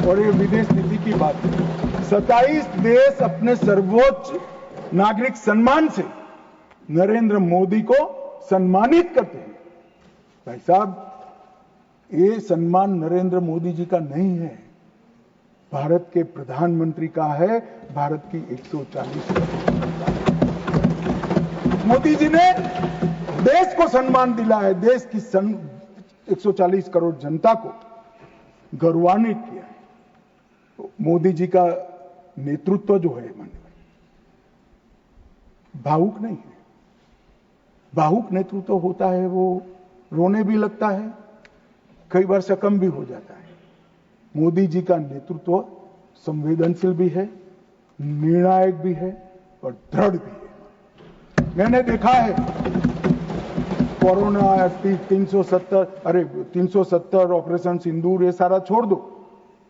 और ये विदेश नीति की बात है। 27 देश अपने सर्वोच्च नागरिक सम्मान से नरेंद्र मोदी को सम्मानित करते हैं। भाई साहब, ये सम्मान नरेंद्र मोदी जी का नहीं है, भारत के प्रधानमंत्री का है, भारत की 140 मोदी जी ने देश को सम्मान दिला है, देश की 140 करोड़ जनता को गौरवान्वित किया है। तो मोदी जी का नेतृत्व जो है भावुक नहीं है। भावुक नेतृत्व होता है वो रोने भी लगता है, कई बार शकम भी हो जाता है। मोदी जी का नेतृत्व संवेदनशील भी है, निर्णायक भी है और दृढ़ भी है। मैंने देखा है कोरोना 370 ऑपरेशन सिंदूर ये सारा छोड़ दो,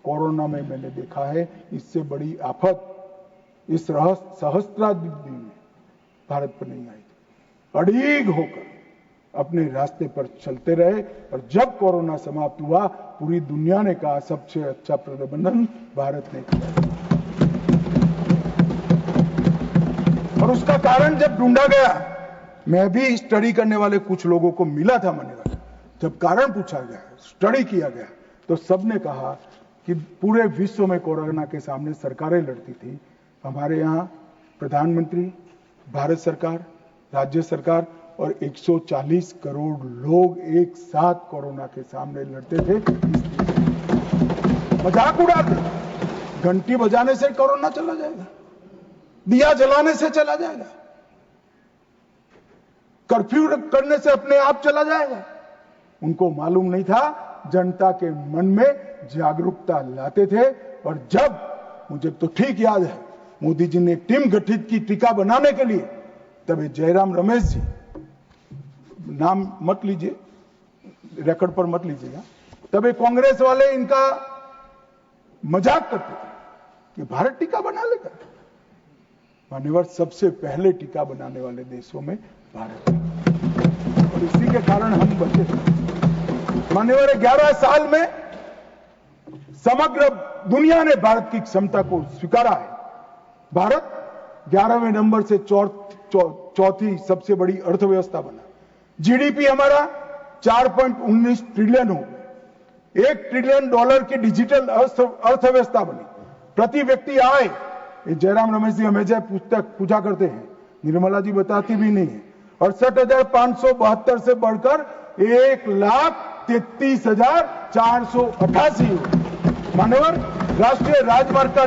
कोरोना में मैंने देखा है इससे बड़ी आफत इस सहस्त्राब्दी में भारत पर नहीं आई। अड़ीग होकर अपने रास्ते पर चलते रहे और जब कोरोना समाप्त हुआ पूरी दुनिया ने कहा सबसे अच्छा प्रबंधन भारत ने किया। और उसका कारण जब ढूंढा गया, मैं भी स्टडी करने वाले कुछ लोगों को मिला था मान्यवर, जब कारण पूछा गया, स्टडी किया गया, तो सबने कहा कि पूरे विश्व में कोरोना के सामने सरकारें लड़ती थी, हमारे यहां प्रधानमंत्री, भारत सरकार, राज्य सरकार और 140 करोड़ लोग एक साथ कोरोना के सामने लड़ते थे। मजाक उड़ाते, घंटी बजाने से कोरोना चला जाएगा, दिया जलाने से चला जाएगा, कर्फ्यू करने से अपने आप चला जाएगा। उनको मालूम नहीं था, जनता के मन में जागरूकता लाते थे। और जब, मुझे तो ठीक याद है, मोदी जी ने टीम गठित की टीका बनाने के लिए, तब जयराम रमेश जी, नाम मत लीजिए, रिकॉर्ड पर मत लीजिएगा, तब कांग्रेस वाले इनका मजाक करते थे कि भारत टीका बना लेगा। मान्यवर, सबसे पहले टीका बनाने वाले देशों में भारत है और इसी के कारण हम बचे थे। मान्यवर, 11 साल में समग्र दुनिया ने भारत की क्षमता को स्वीकारा है। भारत 11वें नंबर से चौथी सबसे बड़ी अर्थव्यवस्था बना। जीडीपी हमारा 4.19 ट्रिलियन हो, $1 ट्रिलियन की डिजिटल अर्थव्यवस्था बनी। प्रति व्यक्ति आय, जयराम रमेश जी हमेशा पूछा करते हैं, निर्मला जी बताती भी नहीं है, 68,572 से बढ़कर 1,33,488 हो। मान्यवर, राष्ट्रीय राजमार्ग का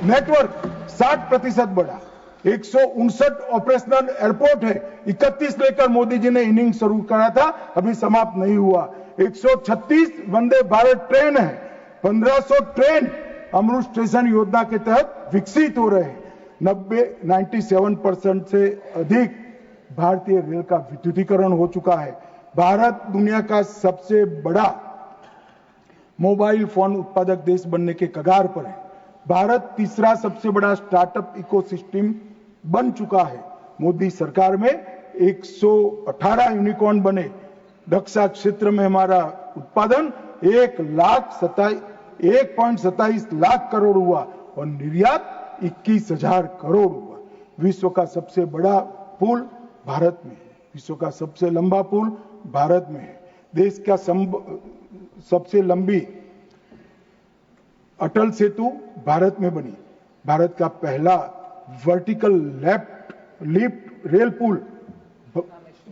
नेटवर्क 60% बढ़ा, 159 ऑपरेशनल एयरपोर्ट है, 31 लेकर मोदी जी ने इनिंग शुरू करा था, अभी समाप्त नहीं हुआ। 136 वंदे भारत ट्रेन है, 1500 ट्रेन अमृत स्टेशन योजना के तहत विकसित हो रहे हैं। 97% से अधिक भारतीय रेल का विद्युतीकरण हो चुका है। भारत दुनिया का सबसे बड़ा मोबाइल फोन उत्पादक देश बनने के कगार पर है। भारत तीसरा सबसे बड़ा स्टार्टअप इकोसिस्टम बन चुका है। मोदी सरकार में 118 यूनिकॉर्न बने। रक्षा क्षेत्र में हमारा उत्पादन 1.27 लाख करोड़ हुआ और निर्यात 21,000 करोड़ हुआ। विश्व का सबसे बड़ा पुल भारत में है, विश्व का सबसे लंबा पुल भारत में है। देश का सबसे लंबी अटल सेतु भारत में बनी। भारत का पहला वर्टिकल लिफ्ट रेल पुल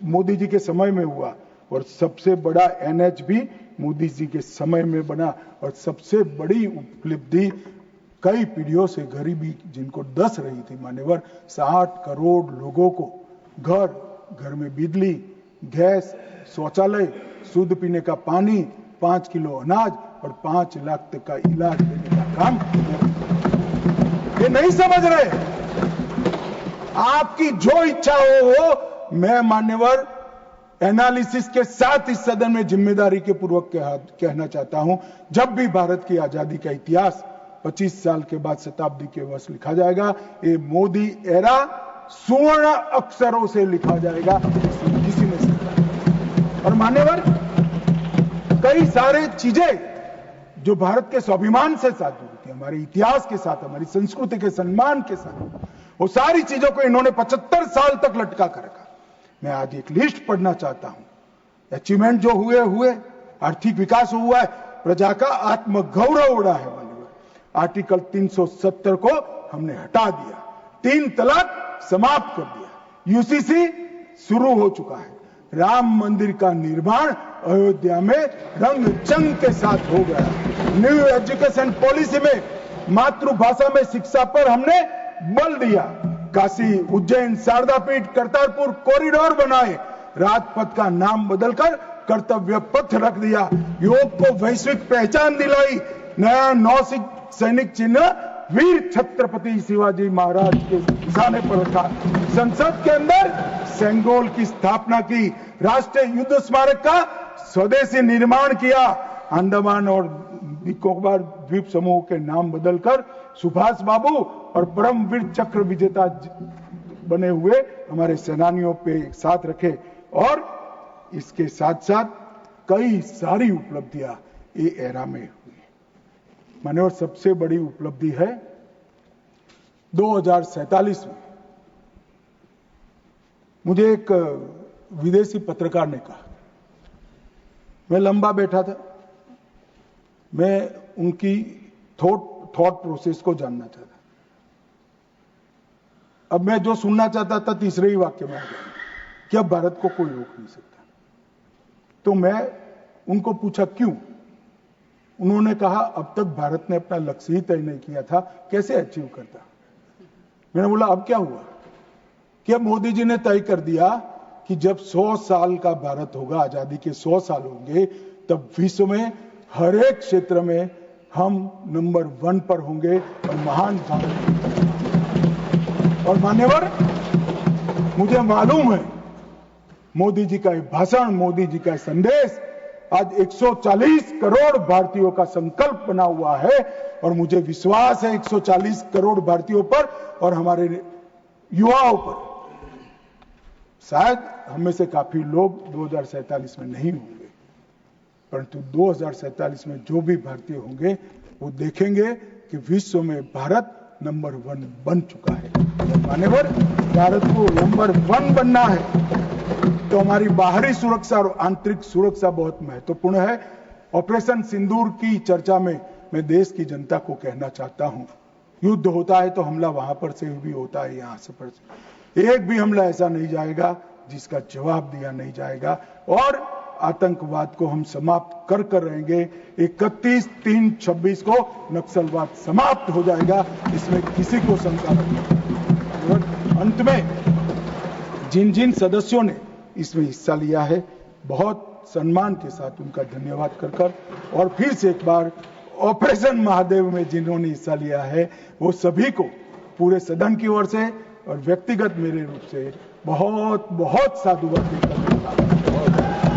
मोदी जी के समय में हुआ और सबसे बड़ा NH भी मोदी जी के समय में बना। और सबसे बड़ी उपलब्धि, कई पीढ़ियों से गरीबी जिनको डस रही थी मान्यवर, 60 करोड़ लोगों को घर में बिजली, गैस, शौचालय, शुद्ध पीने का पानी, 5 किलो अनाज और 5 लाख तक का इलाज देने का काम। ये नहीं समझ रहे। आपकी जो इच्छा हो, मैं मान्यवर एनालिसिस के साथ इस सदन में जिम्मेदारी के पूर्वक कहना चाहता हूं, जब भी भारत की आजादी का इतिहास 25 साल के बाद शताब्दी के वर्ष लिखा जाएगा, ये मोदी एरा स्वर्ण अक्षरों से लिखा जाएगा, किसी ने समझा। और मान्यवर, कई सारे चीजें जो भारत के स्वाभिमान से साथ जुड़ी थी, हमारे इतिहास के साथ, हमारी संस्कृति के सम्मान के साथ, वो सारी चीजों को इन्होंने 75 साल तक लटका कर रखा। मैं आज एक लिस्ट पढ़ना चाहता हूं। अचीवमेंट जो हुए, आर्थिक विकास हुआ है, प्रजा का आत्मगौरव उड़ा है मान्यवर। आर्टिकल 370 को हमने हटा दिया, 3 तलाक समाप्त कर दिया, यूसीसी शुरू हो चुका है, राम मंदिर का निर्माण अयोध्या में रंग चंग के साथ हो गया, न्यू एजुकेशन पॉलिसी में मातृभाषा में शिक्षा पर हमने बल दिया, काशी, उज्जैन, शारदा पीठ, करतारपुर कॉरिडोर बनाए, राजपथ का नाम बदलकर कर्तव्य पथ रख दिया, योग को वैश्विक पहचान दिलाई, नया सैनिक चिन्ह वीर छत्रपति शिवाजी महाराज के निशाने पर रखा, संसद के अंदर सेंगोल की स्थापना की, राष्ट्रीय युद्ध स्मारक का स्वदेशी निर्माण किया, अंडमान और निकोबार द्वीप समूह के नाम बदलकर सुभाष बाबू और परमवीर चक्र विजेता बने हुए हमारे सेनानियों पे एक साथ रखे। और इसके साथ साथ कई सारी उपलब्धियां ये एरा में हुई। मान्यवर, सबसे बड़ी उपलब्धि है 2047 में मुझे एक विदेशी पत्रकार ने कहा, मैं लंबा बैठा था, मैं उनकी थॉट प्रोसेस को जानना चाहता। अब मैं जो सुनना चाहता था तीसरे ही वाक्य में आ गया कि अब भारत को कोई रोक नहीं सकता। तो मैं उनको पूछा क्यों? उन्होंने कहा अब तक भारत ने अपना लक्ष्य ही तय नहीं किया था, कैसे अचीव करता। मैंने बोला अब क्या हुआ कि अब मोदी जी ने तय कर दिया कि जब 100 साल का भारत होगा, आजादी के 100 साल होंगे, तब विश्व में हर एक क्षेत्र में हम नंबर 1 पर होंगे और महान भारत। और मान्यवर, मुझे मालूम है मोदी जी का ये भाषण, मोदी जी का संदेश आज 140 करोड़ भारतीयों का संकल्प बना हुआ है और मुझे विश्वास है 140 करोड़ भारतीयों पर और हमारे युवाओं पर। शायद हम में से काफी लोग 2047 में नहीं होंगे, परंतु 2047 में जो भी भारतीय होंगे वो देखेंगे कि विश्व में भारत नंबर 1 बन चुका है। मान्यवर, भारत को नंबर 1 बनना है तो हमारी बाहरी सुरक्षा और आंतरिक सुरक्षा बहुत महत्वपूर्ण है। ऑपरेशन सिंदूर की चर्चा में मैं देश की जनता को कहना चाहता हूं, युद्ध होता है तो हमला वहां पर से भी होता है, यहां से पर से एक भी हमला ऐसा नहीं जाएगा जिसका जवाब दिया नहीं जाएगा और आतंकवाद को हम समाप्त कर रहेंगे। 31/3/26 को नक्सलवाद समाप्त हो जाएगा, इसमें किसी को शंका नहीं। और अंत में जिन जिन सदस्यों ने इसमें हिस्सा लिया है, बहुत सम्मान के साथ उनका धन्यवाद कर और फिर से एक बार ऑपरेशन महादेव में जिन्होंने हिस्सा लिया है वो सभी को पूरे सदन की ओर से और व्यक्तिगत मेरे रूप से बहुत बहुत साधुवाद देता हूं।